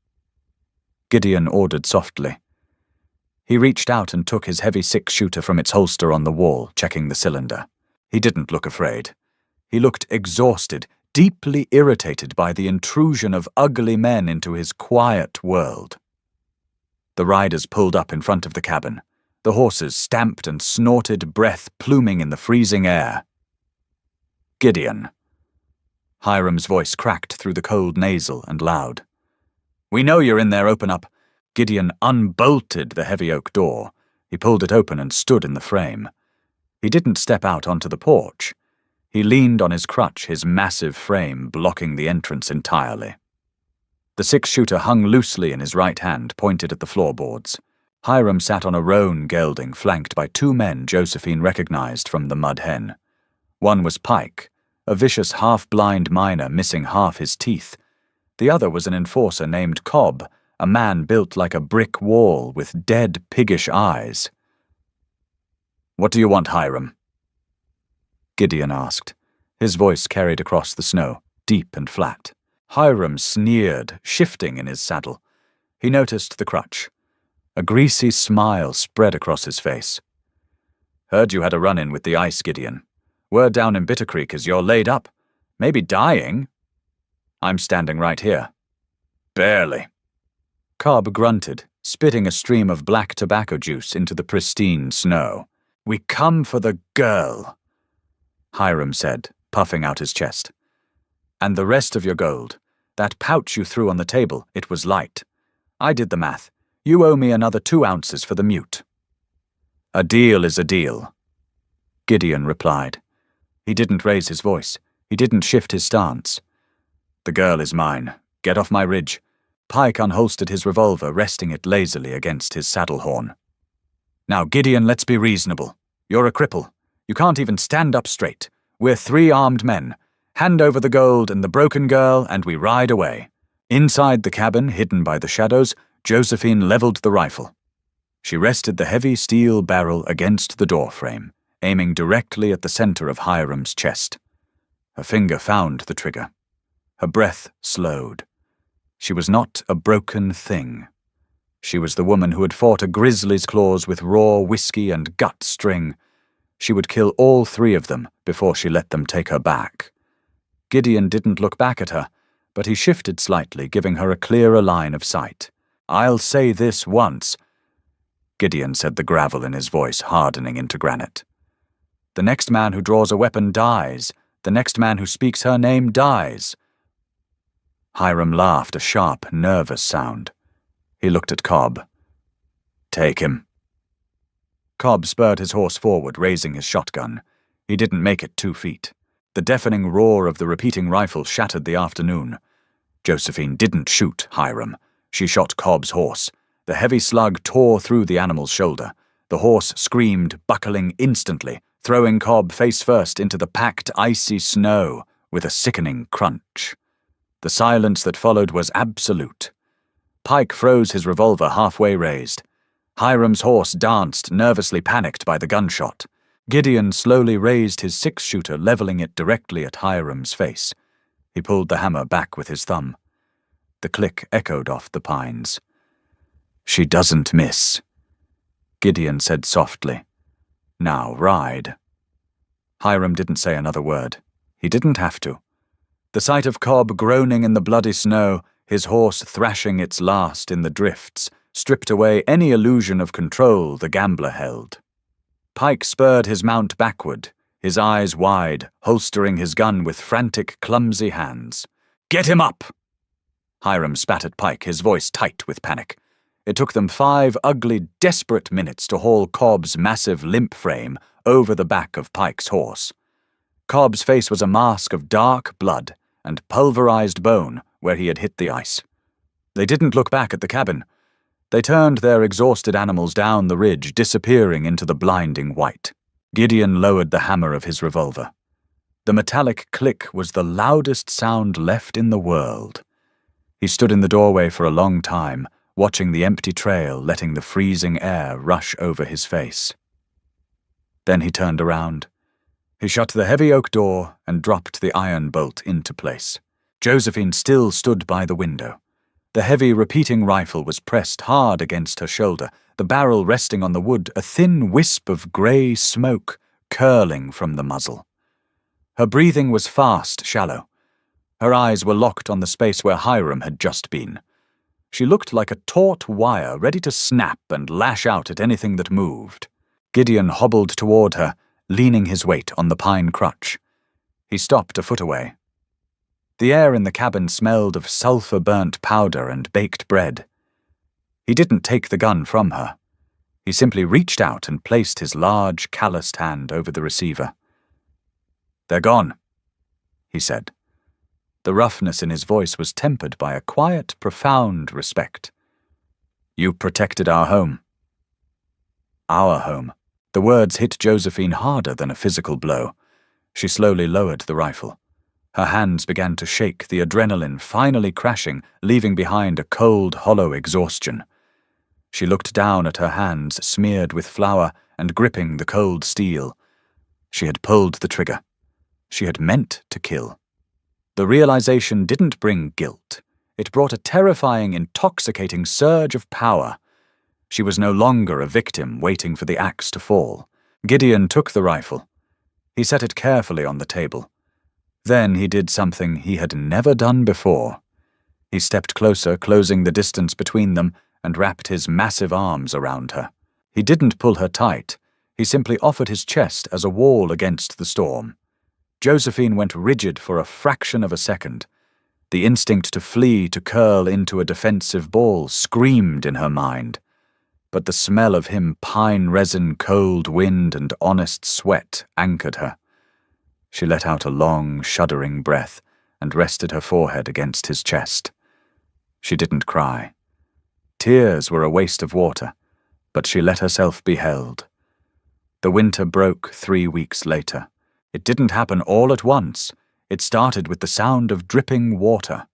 Gideon ordered softly. He reached out and took his heavy 6-shooter from its holster on the wall, checking the cylinder. He didn't look afraid. He looked exhausted, deeply irritated by the intrusion of ugly men into his quiet world. The riders pulled up in front of the cabin. The horses stamped and snorted, breath pluming in the freezing air. "Gideon." Hiram's voice cracked through the cold nasal and loud. "We know you're in there, open up." Gideon unbolted the heavy oak door. He pulled it open and stood in the frame. He didn't step out onto the porch. He leaned on his crutch, his massive frame blocking the entrance entirely. The 6-shooter hung loosely in his right hand, pointed at the floorboards. Hiram sat on a roan gelding flanked by 2 men Josephine recognized from the Mud Hen. One was Pike, a vicious half-blind miner missing half his teeth. The other was an enforcer named Cobb, a man built like a brick wall with dead, piggish eyes. "What do you want, Hiram?" Gideon asked. His voice carried across the snow, deep and flat. Hiram sneered, shifting in his saddle. He noticed the crutch. A greasy smile spread across his face. "Heard you had a run-in with the ice, Gideon. Word down in Bitter Creek is you're laid up. Maybe dying. I'm standing right here." "Barely." Cobb grunted, spitting a stream of black tobacco juice into the pristine snow. "We come for the girl," Hiram said, puffing out his chest. "And the rest of your gold. That pouch you threw on the table, it was light. I did the math. You owe me another 2 ounces for the mute." "A deal is a deal," Gideon replied. He didn't raise his voice. He didn't shift his stance. "The girl is mine. Get off my ridge." Pike unholstered his revolver, resting it lazily against his saddle horn. "Now, Gideon, let's be reasonable. You're a cripple. You can't even stand up straight. We're 3 armed men. Hand over the gold and the broken girl, and we ride away." Inside the cabin, hidden by the shadows, Josephine leveled the rifle. She rested the heavy steel barrel against the doorframe, aiming directly at the center of Hiram's chest. Her finger found the trigger. Her breath slowed. She was not a broken thing. She was the woman who had fought a grizzly's claws with raw whiskey and gut string. She would kill all 3 of them before she let them take her back. Gideon didn't look back at her, but he shifted slightly, giving her a clearer line of sight. "I'll say this once," Gideon said, the gravel in his voice hardening into granite. "The next man who draws a weapon dies. The next man who speaks her name dies." Hiram laughed, a sharp, nervous sound. He looked at Cobb. "Take him." Cobb spurred his horse forward, raising his shotgun. He didn't make it 2 feet. The deafening roar of the repeating rifle shattered the afternoon. Josephine didn't shoot Hiram. She shot Cobb's horse. The heavy slug tore through the animal's shoulder. The horse screamed, buckling instantly, throwing Cobb face first into the packed, icy snow with a sickening crunch. The silence that followed was absolute. Pike froze his revolver halfway raised. Hiram's horse danced, nervously panicked by the gunshot. Gideon slowly raised his 6-shooter, leveling it directly at Hiram's face. He pulled the hammer back with his thumb. The click echoed off the pines. "She doesn't miss," Gideon said softly. "Now ride." Hiram didn't say another word. He didn't have to. The sight of Cobb groaning in the bloody snow, his horse thrashing its last in the drifts, stripped away any illusion of control the gambler held. Pike spurred his mount backward, his eyes wide, holstering his gun with frantic, clumsy hands. "Get him up!" Hiram spat at Pike, his voice tight with panic. It took them 5 ugly, desperate minutes to haul Cobb's massive limp frame over the back of Pike's horse. Cobb's face was a mask of dark blood and pulverized bone where he had hit the ice. They didn't look back at the cabin. They turned their exhausted animals down the ridge, disappearing into the blinding white. Gideon lowered the hammer of his revolver. The metallic click was the loudest sound left in the world. He stood in the doorway for a long time, watching the empty trail, letting the freezing air rush over his face. Then he turned around. He shut the heavy oak door and dropped the iron bolt into place. Josephine still stood by the window. The heavy repeating rifle was pressed hard against her shoulder, the barrel resting on the wood, a thin wisp of grey smoke curling from the muzzle. Her breathing was fast, shallow. Her eyes were locked on the space where Hiram had just been. She looked like a taut wire ready to snap and lash out at anything that moved. Gideon hobbled toward her, leaning his weight on the pine crutch. He stopped a foot away. The air in the cabin smelled of sulphur-burnt powder and baked bread. He didn't take the gun from her. He simply reached out and placed his large, calloused hand over the receiver. "They're gone," he said. The roughness in his voice was tempered by a quiet, profound respect. "You protected our home." Our home. The words hit Josephine harder than a physical blow. She slowly lowered the rifle. Her hands began to shake, the adrenaline finally crashing, leaving behind a cold, hollow exhaustion. She looked down at her hands, smeared with flour and gripping the cold steel. She had pulled the trigger. She had meant to kill. The realization didn't bring guilt. It brought a terrifying, intoxicating surge of power. She was no longer a victim waiting for the axe to fall. Gideon took the rifle. He set it carefully on the table. Then he did something he had never done before. He stepped closer, closing the distance between them, and wrapped his massive arms around her. He didn't pull her tight. He simply offered his chest as a wall against the storm. Josephine went rigid for a fraction of a second. The instinct to flee, to curl into a defensive ball, screamed in her mind. But the smell of him, pine resin, cold wind, and honest sweat anchored her. She let out a long, shuddering breath and rested her forehead against his chest. She didn't cry. Tears were a waste of water, but she let herself be held. The winter broke 3 weeks later. It didn't happen all at once. It started with the sound of dripping water.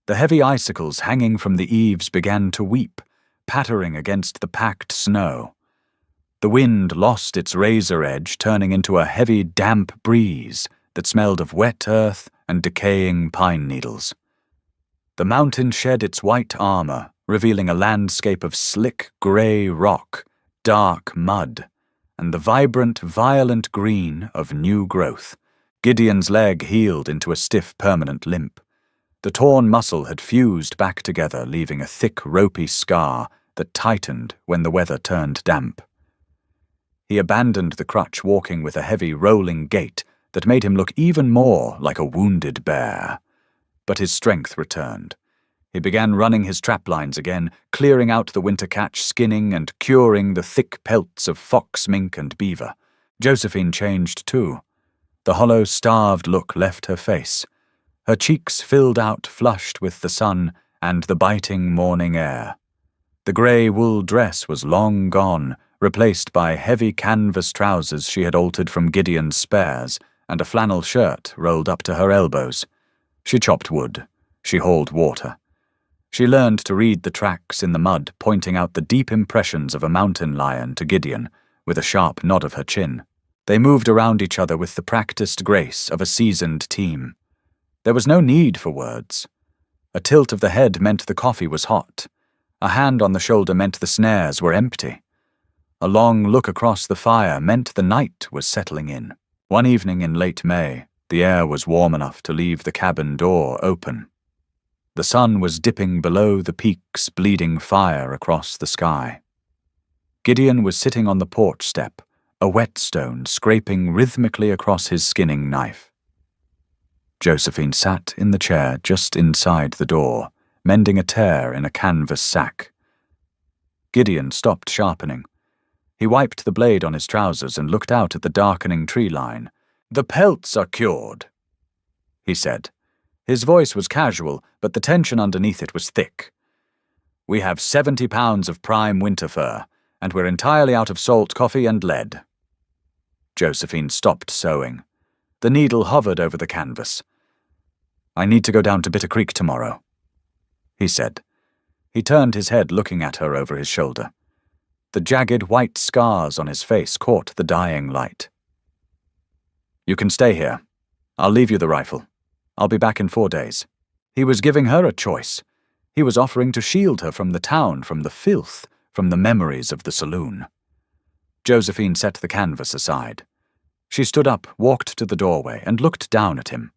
The heavy icicles hanging from the eaves began to weep, pattering against the packed snow. The wind lost its razor edge, turning into a heavy, damp breeze that smelled of wet earth and decaying pine needles. The mountain shed its white armor, revealing a landscape of slick gray rock, dark mud, and the vibrant, violent green of new growth. Gideon's leg healed into a stiff, permanent limp. The torn muscle had fused back together, leaving a thick, ropey scar that tightened when the weather turned damp. He abandoned the crutch, walking with a heavy, rolling gait that made him look even more like a wounded bear. But his strength returned. He began running his trap lines again, clearing out the winter catch, skinning and curing the thick pelts of fox, mink, and beaver. Josephine changed too. The hollow, starved look left her face. Her cheeks filled out, flushed with the sun and the biting morning air. The grey wool dress was long gone, replaced by heavy canvas trousers she had altered from Gideon's spares, and a flannel shirt rolled up to her elbows. She chopped wood. She hauled water. She learned to read the tracks in the mud, pointing out the deep impressions of a mountain lion to Gideon, with a sharp nod of her chin. They moved around each other with the practiced grace of a seasoned team. There was no need for words. A tilt of the head meant the coffee was hot. A hand on the shoulder meant the snares were empty. A long look across the fire meant the night was settling in. One evening in late May, the air was warm enough to leave the cabin door open. The sun was dipping below the peaks, bleeding fire across the sky. Gideon was sitting on the porch step, a whetstone scraping rhythmically across his skinning knife. Josephine sat in the chair just inside the door, mending a tear in a canvas sack. Gideon stopped sharpening. He wiped the blade on his trousers and looked out at the darkening tree line. "The pelts are cured," he said. His voice was casual, but the tension underneath it was thick. "We have 70 pounds of prime winter fur, and we're entirely out of salt, coffee, and lead." Josephine stopped sewing. The needle hovered over the canvas. "I need to go down to Bitter Creek tomorrow," he said. He turned his head, looking at her over his shoulder. The jagged white scars on his face caught the dying light. "You can stay here. I'll leave you the rifle. I'll be back in 4 days." He was giving her a choice. He was offering to shield her from the town, from the filth, from the memories of the saloon. Josephine set the canvas aside. She stood up, walked to the doorway, and looked down at him.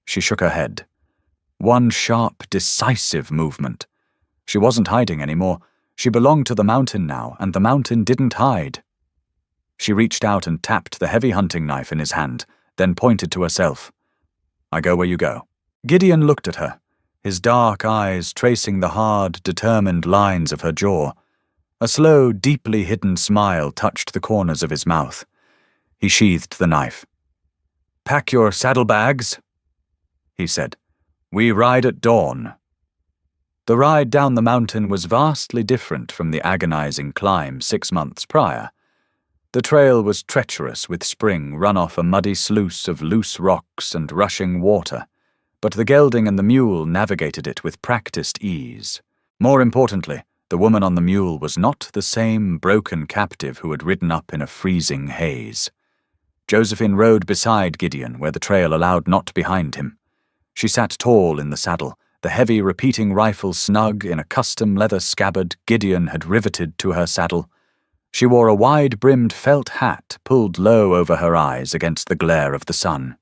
She shook her head. One sharp, decisive movement. She wasn't hiding anymore. She belonged to the mountain now, and the mountain didn't hide. She reached out and tapped the heavy hunting knife in his hand, then pointed to herself. "I go where you go." Gideon looked at her, his dark eyes tracing the hard, determined lines of her jaw. A slow, deeply hidden smile touched the corners of his mouth. He sheathed the knife. "Pack your saddlebags," he said. "We ride at dawn." The ride down the mountain was vastly different from the agonizing climb 6 months prior. The trail was treacherous with spring run off a muddy sluice of loose rocks and rushing water, but the gelding and the mule navigated it with practiced ease. More importantly, the woman on the mule was not the same broken captive who had ridden up in a freezing haze. Josephine rode beside Gideon where the trail allowed not behind him. She sat tall in the saddle, the heavy repeating rifle snug in a custom leather scabbard Gideon had riveted to her saddle. She wore a wide-brimmed felt hat pulled low over her eyes against the glare of the sun.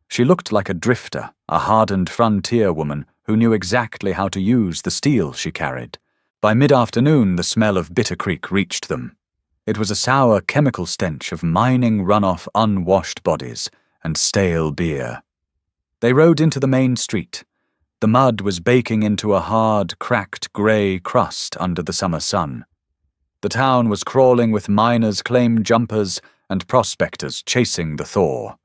She looked like a drifter, a hardened frontier woman who knew exactly how to use the steel she carried. By mid-afternoon, the smell of Bitter Creek reached them. It was a sour chemical stench of mining runoff unwashed bodies and stale beer. They rode into the main street. The mud was baking into a hard, cracked grey crust under the summer sun. The town was crawling with miners' claim jumpers and prospectors chasing the thaw.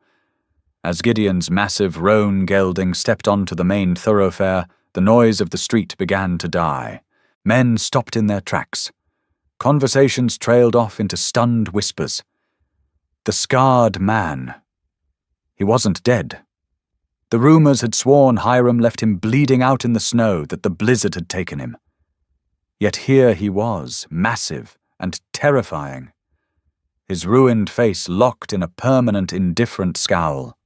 As Gideon's massive roan gelding stepped onto the main thoroughfare, the noise of the street began to die. Men stopped in their tracks. Conversations trailed off into stunned whispers. The scarred man. He wasn't dead. The rumors had sworn Hiram left him bleeding out in the snow, that the blizzard had taken him. Yet here he was, massive and terrifying. His ruined face locked in a permanent, indifferent scowl.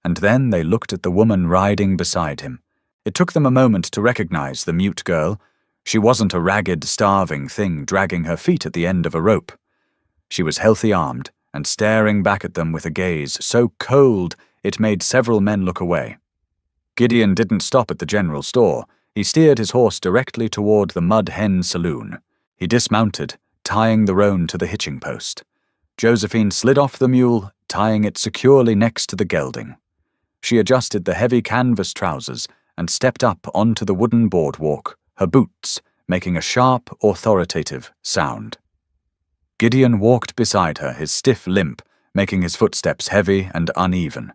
And then they looked at the woman riding beside him. It took them a moment to recognize the mute girl. She wasn't a ragged, starving thing dragging her feet at the end of a rope. She was healthy-armed and staring back at them with a gaze so cold it made several men look away. Gideon didn't stop at the general store. He steered his horse directly toward the Mud Hen Saloon. He dismounted, tying the roan to the hitching post. Josephine slid off the mule, tying it securely next to the gelding. She adjusted the heavy canvas trousers and stepped up onto the wooden boardwalk, her boots making a sharp, authoritative sound. Gideon walked beside her, his stiff limp making his footsteps heavy and uneven.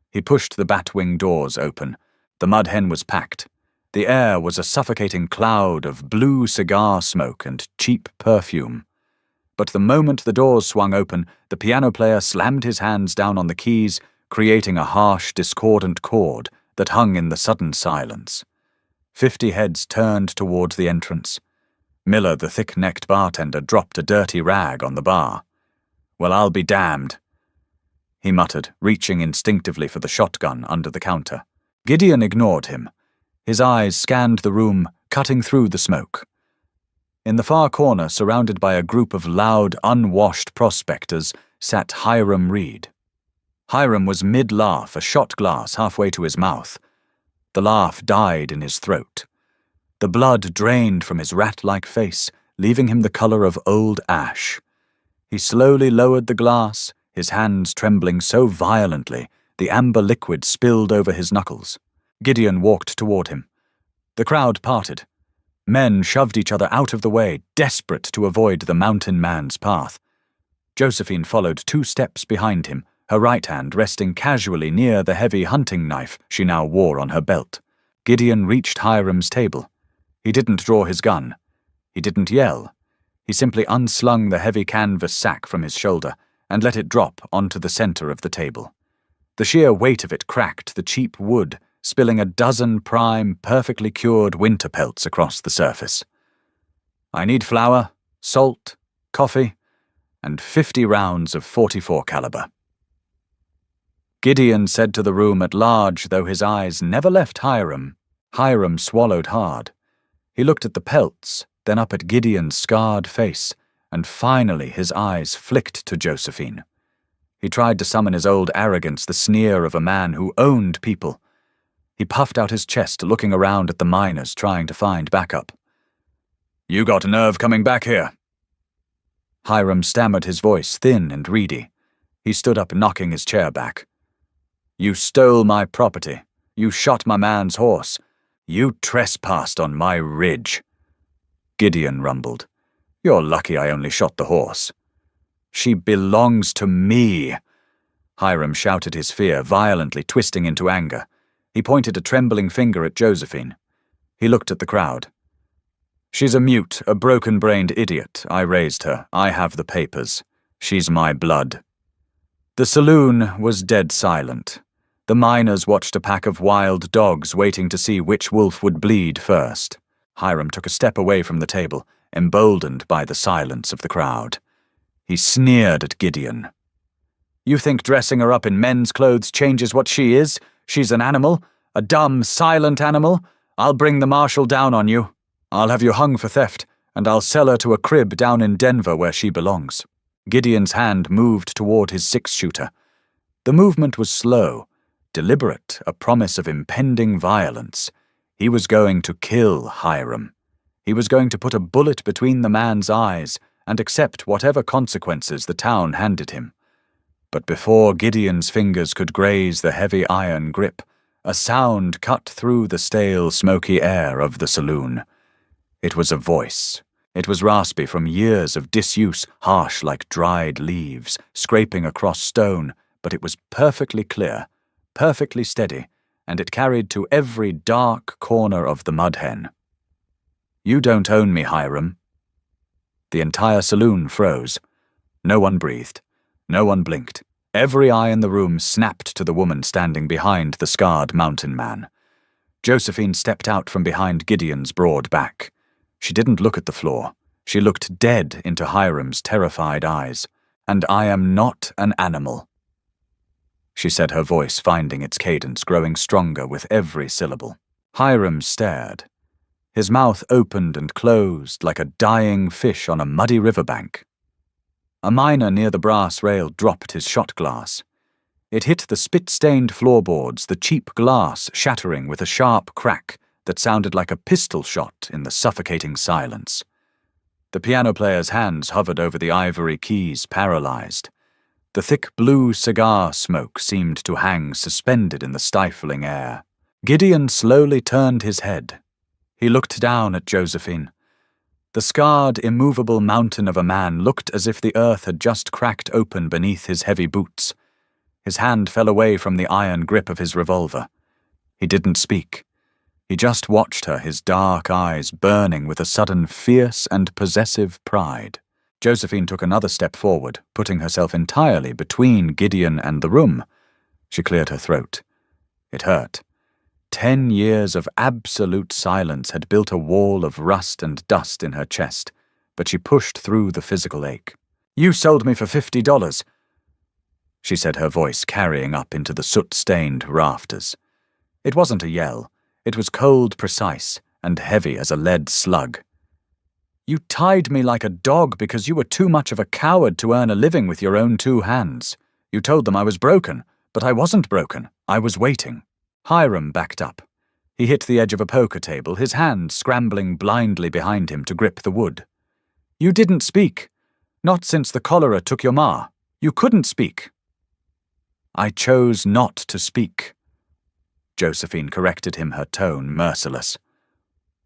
He pushed the batwing doors open. The Mud Hen was packed. The air was a suffocating cloud of blue cigar smoke and cheap perfume. But the moment the doors swung open, the piano player slammed his hands down on the keys, creating a harsh, discordant chord that hung in the sudden silence. 50 heads turned toward the entrance. Miller, the thick-necked bartender, dropped a dirty rag on the bar. "Well, I'll be damned," he muttered, reaching instinctively for the shotgun under the counter. Gideon ignored him. His eyes scanned the room, cutting through the smoke. In the far corner, surrounded by a group of loud, unwashed prospectors, sat Hiram Reed. Hiram was mid-laugh, a shot glass halfway to his mouth. The laugh died in his throat. The blood drained from his rat-like face, leaving him the color of old ash. He slowly lowered the glass, his hands trembling so violently the amber liquid spilled over his knuckles. Gideon walked toward him. The crowd parted. Men shoved each other out of the way, desperate to avoid the mountain man's path. Josephine followed 2 steps behind him, her right hand resting casually near the heavy hunting knife she now wore on her belt. Gideon reached Hiram's table. He didn't draw his gun. He didn't yell. He simply unslung the heavy canvas sack from his shoulder and let it drop onto the center of the table. The sheer weight of it cracked the cheap wood, spilling a dozen prime, perfectly cured winter pelts across the surface. I need flour, salt, coffee, and 50 rounds of .44 caliber. Gideon said to the room at large, though his eyes never left Hiram. Hiram swallowed hard. He looked at the pelts, then up at Gideon's scarred face, and finally his eyes flicked to Josephine. He tried to summon his old arrogance, the sneer of a man who owned people. He puffed out his chest, looking around at the miners trying to find backup. "You got nerve coming back here." Hiram stammered, his voice thin and reedy. He stood up, knocking his chair back. "You stole my property. You shot my man's horse. You trespassed on my ridge." Gideon rumbled. "You're lucky I only shot the horse." "She belongs to me." Hiram shouted his fear, violently twisting into anger. He pointed a trembling finger at Josephine. He looked at the crowd. "She's a mute, a broken-brained idiot. I raised her. I have the papers. She's my blood." The saloon was dead silent. The miners watched a pack of wild dogs waiting to see which wolf would bleed first. Hiram took a step away from the table, emboldened by the silence of the crowd. He sneered at Gideon. "You think dressing her up in men's clothes changes what she is? She's an animal, a dumb, silent animal. I'll bring the marshal down on you. I'll have you hung for theft, and I'll sell her to a crib down in Denver where she belongs." Gideon's hand moved toward his 6-shooter. The movement was slow, deliberate, a promise of impending violence. He was going to kill Hiram. He was going to put a bullet between the man's eyes and accept whatever consequences the town handed him. But before Gideon's fingers could graze the heavy iron grip, a sound cut through the stale, smoky air of the saloon. It was a voice. It was raspy from years of disuse, harsh like dried leaves, scraping across stone, but it was perfectly clear, perfectly steady, and it carried to every dark corner of the mud hen. "You don't own me, Hiram." The entire saloon froze. No one breathed. No one blinked. Every eye in the room snapped to the woman standing behind the scarred mountain man. Josephine stepped out from behind Gideon's broad back. She didn't look at the floor. She looked dead into Hiram's terrified eyes. "And I am not an animal," she said, her voice finding its cadence, growing stronger with every syllable. Hiram stared. His mouth opened and closed like a dying fish on a muddy riverbank. A miner near the brass rail dropped his shot glass. It hit the spit-stained floorboards, the cheap glass shattering with a sharp crack that sounded like a pistol shot in the suffocating silence. The piano player's hands hovered over the ivory keys, paralyzed. The thick blue cigar smoke seemed to hang suspended in the stifling air. Gideon slowly turned his head. He looked down at Josephine. The scarred, immovable mountain of a man looked as if the earth had just cracked open beneath his heavy boots. His hand fell away from the iron grip of his revolver. He didn't speak. He just watched her, his dark eyes burning with a sudden fierce and possessive pride. Josephine took another step forward, putting herself entirely between Gideon and the room. She cleared her throat. It hurt. 10 years of absolute silence had built a wall of rust and dust in her chest, but she pushed through the physical ache. "You sold me for $50, she said, her voice carrying up into the soot-stained rafters. It wasn't a yell. It was cold, precise, and heavy as a lead slug. "You tied me like a dog because you were too much of a coward to earn a living with your own 2 hands. You told them I was broken, but I wasn't broken. I was waiting." Hiram backed up. He hit the edge of a poker table, his hand scrambling blindly behind him to grip the wood. "You didn't speak. Not since the cholera took your ma. You couldn't speak." "I chose not to speak," Josephine corrected him, her tone merciless.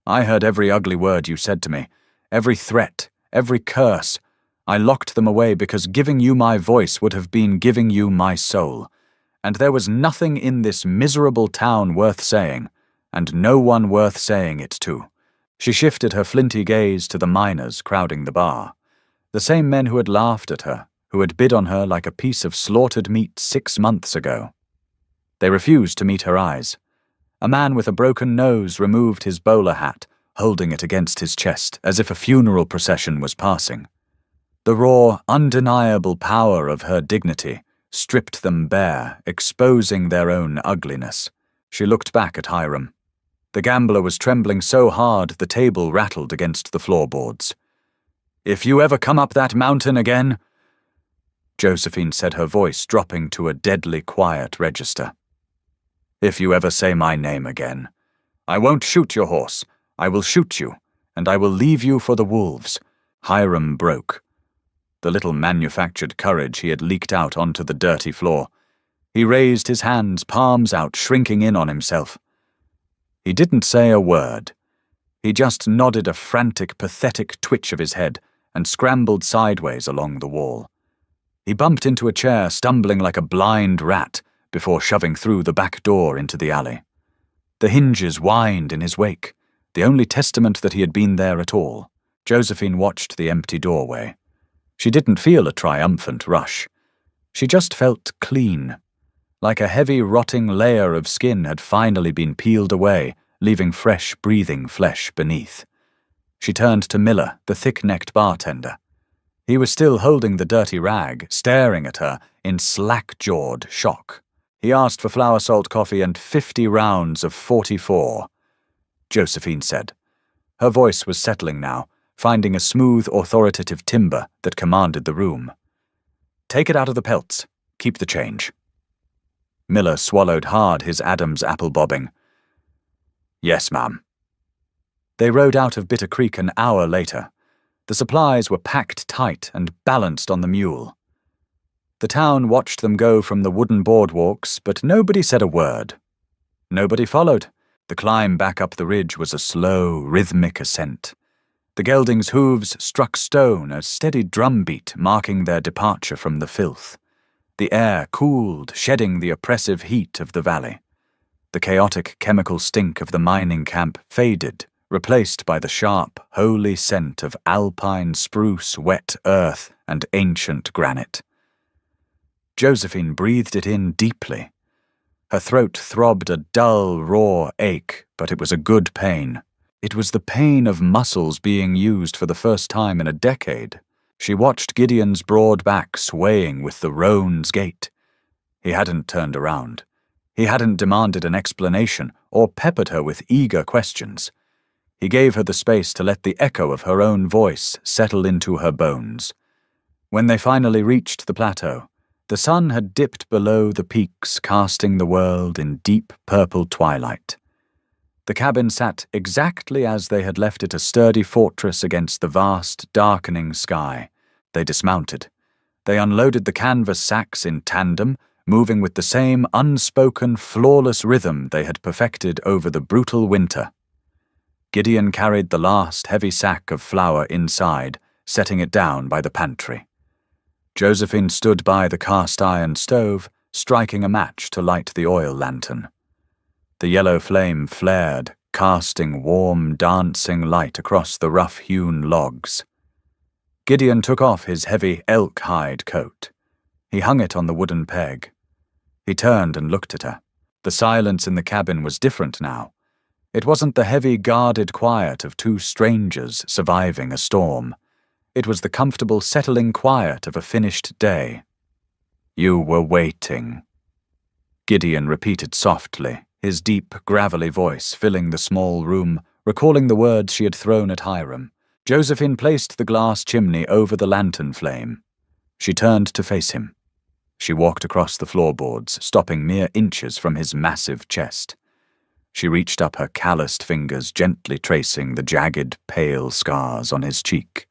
I heard every ugly word you said to me, every threat, every curse. I locked them away because giving you my voice would have been giving you my soul. And there was nothing in this miserable town worth saying, and no one worth saying it to. She shifted her flinty gaze to the miners crowding the bar. The same men who had laughed at her, who had bid on her like a piece of slaughtered meat 6 months ago. They refused to meet her eyes. A man with a broken nose removed his bowler hat, holding it against his chest as if a funeral procession was passing. The raw, undeniable power of her dignity stripped them bare, exposing their own ugliness. She looked back at Hiram. The gambler was trembling so hard the table rattled against the floorboards. "If you ever come up that mountain again," Josephine said, her voice dropping to a deadly quiet register. "If you ever say my name again, I won't shoot your horse. I will shoot you, and I will leave you for the wolves." Hiram broke. The little manufactured courage he had leaked out onto the dirty floor. He raised his hands, palms out, shrinking in on himself. He didn't say a word. He just nodded a frantic, pathetic twitch of his head and scrambled sideways along the wall. He bumped into a chair, stumbling like a blind rat, before shoving through the back door into the alley. The hinges whined in his wake, the only testament that he had been there at all. Josephine watched the empty doorway. She didn't feel a triumphant rush. She just felt clean, like a heavy, rotting layer of skin had finally been peeled away, leaving fresh, breathing flesh beneath. She turned to Miller, the thick-necked bartender. He was still holding the dirty rag, staring at her in slack-jawed shock. He asked for flour salt coffee and 50 rounds of 44, Josephine said. Her voice was settling now, finding a smooth, authoritative timbre that commanded the room. "Take it out of the pelts. Keep the change." Miller swallowed hard, his Adam's apple bobbing. "Yes, ma'am." They rode out of Bitter Creek an hour later. The supplies were packed tight and balanced on the mule. The town watched them go from the wooden boardwalks, but nobody said a word. Nobody followed. The climb back up the ridge was a slow, rhythmic ascent. The geldings' hooves struck stone, a steady drumbeat marking their departure from the filth. The air cooled, shedding the oppressive heat of the valley. The chaotic chemical stink of the mining camp faded, replaced by the sharp, holy scent of alpine spruce, wet earth, and ancient granite. Josephine breathed it in deeply. Her throat throbbed a dull, raw ache, but it was a good pain. It was the pain of muscles being used for the first time in a decade. She watched Gideon's broad back swaying with the roan's gait. He hadn't turned around. He hadn't demanded an explanation or peppered her with eager questions. He gave her the space to let the echo of her own voice settle into her bones. When they finally reached the plateau, the sun had dipped below the peaks, casting the world in deep purple twilight. The cabin sat exactly as they had left it, a sturdy fortress against the vast, darkening sky. They dismounted. They unloaded the canvas sacks in tandem, moving with the same unspoken, flawless rhythm they had perfected over the brutal winter. Gideon carried the last heavy sack of flour inside, setting it down by the pantry. Josephine stood by the cast-iron stove, striking a match to light the oil lantern. The yellow flame flared, casting warm, dancing light across the rough-hewn logs. Gideon took off his heavy elk-hide coat. He hung it on the wooden peg. He turned and looked at her. The silence in the cabin was different now. It wasn't the heavy, guarded quiet of two strangers surviving a storm. It was the comfortable, settling quiet of a finished day. "You were waiting," Gideon repeated softly, his deep, gravelly voice filling the small room, recalling the words she had thrown at Hiram. Josephine placed the glass chimney over the lantern flame. She turned to face him. She walked across the floorboards, stopping mere inches from his massive chest. She reached up her calloused fingers, gently tracing the jagged, pale scars on his cheek.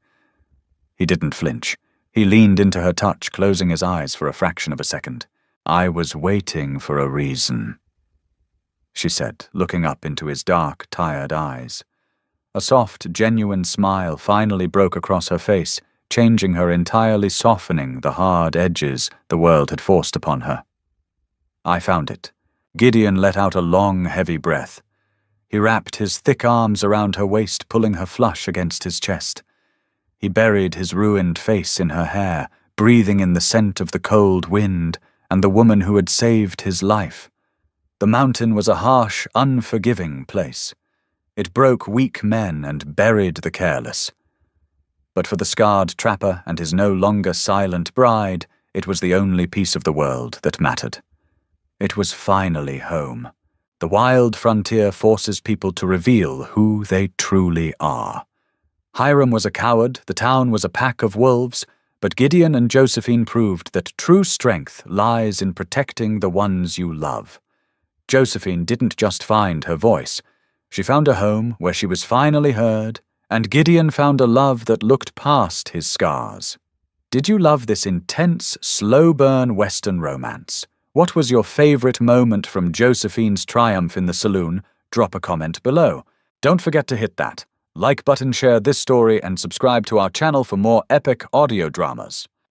He didn't flinch. He leaned into her touch, closing his eyes for a fraction of a second. "I was waiting for a reason," she said, looking up into his dark, tired eyes. A soft, genuine smile finally broke across her face, changing her entirely, softening the hard edges the world had forced upon her. I found it. Gideon let out a long, heavy breath. He wrapped his thick arms around her waist, pulling her flush against his chest. He buried his ruined face in her hair, breathing in the scent of the cold wind and the woman who had saved his life. The mountain was a harsh, unforgiving place. It broke weak men and buried the careless. But for the scarred trapper and his no longer silent bride, it was the only piece of the world that mattered. It was finally home. The wild frontier forces people to reveal who they truly are. Hiram was a coward, the town was a pack of wolves, but Gideon and Josephine proved that true strength lies in protecting the ones you love. Josephine didn't just find her voice. She found a home where she was finally heard, and Gideon found a love that looked past his scars. Did you love this intense, slow-burn Western romance? What was your favorite moment from Josephine's triumph in the saloon? Drop a comment below. Don't forget to hit that like button, share this story, and subscribe to our channel for more epic audio dramas.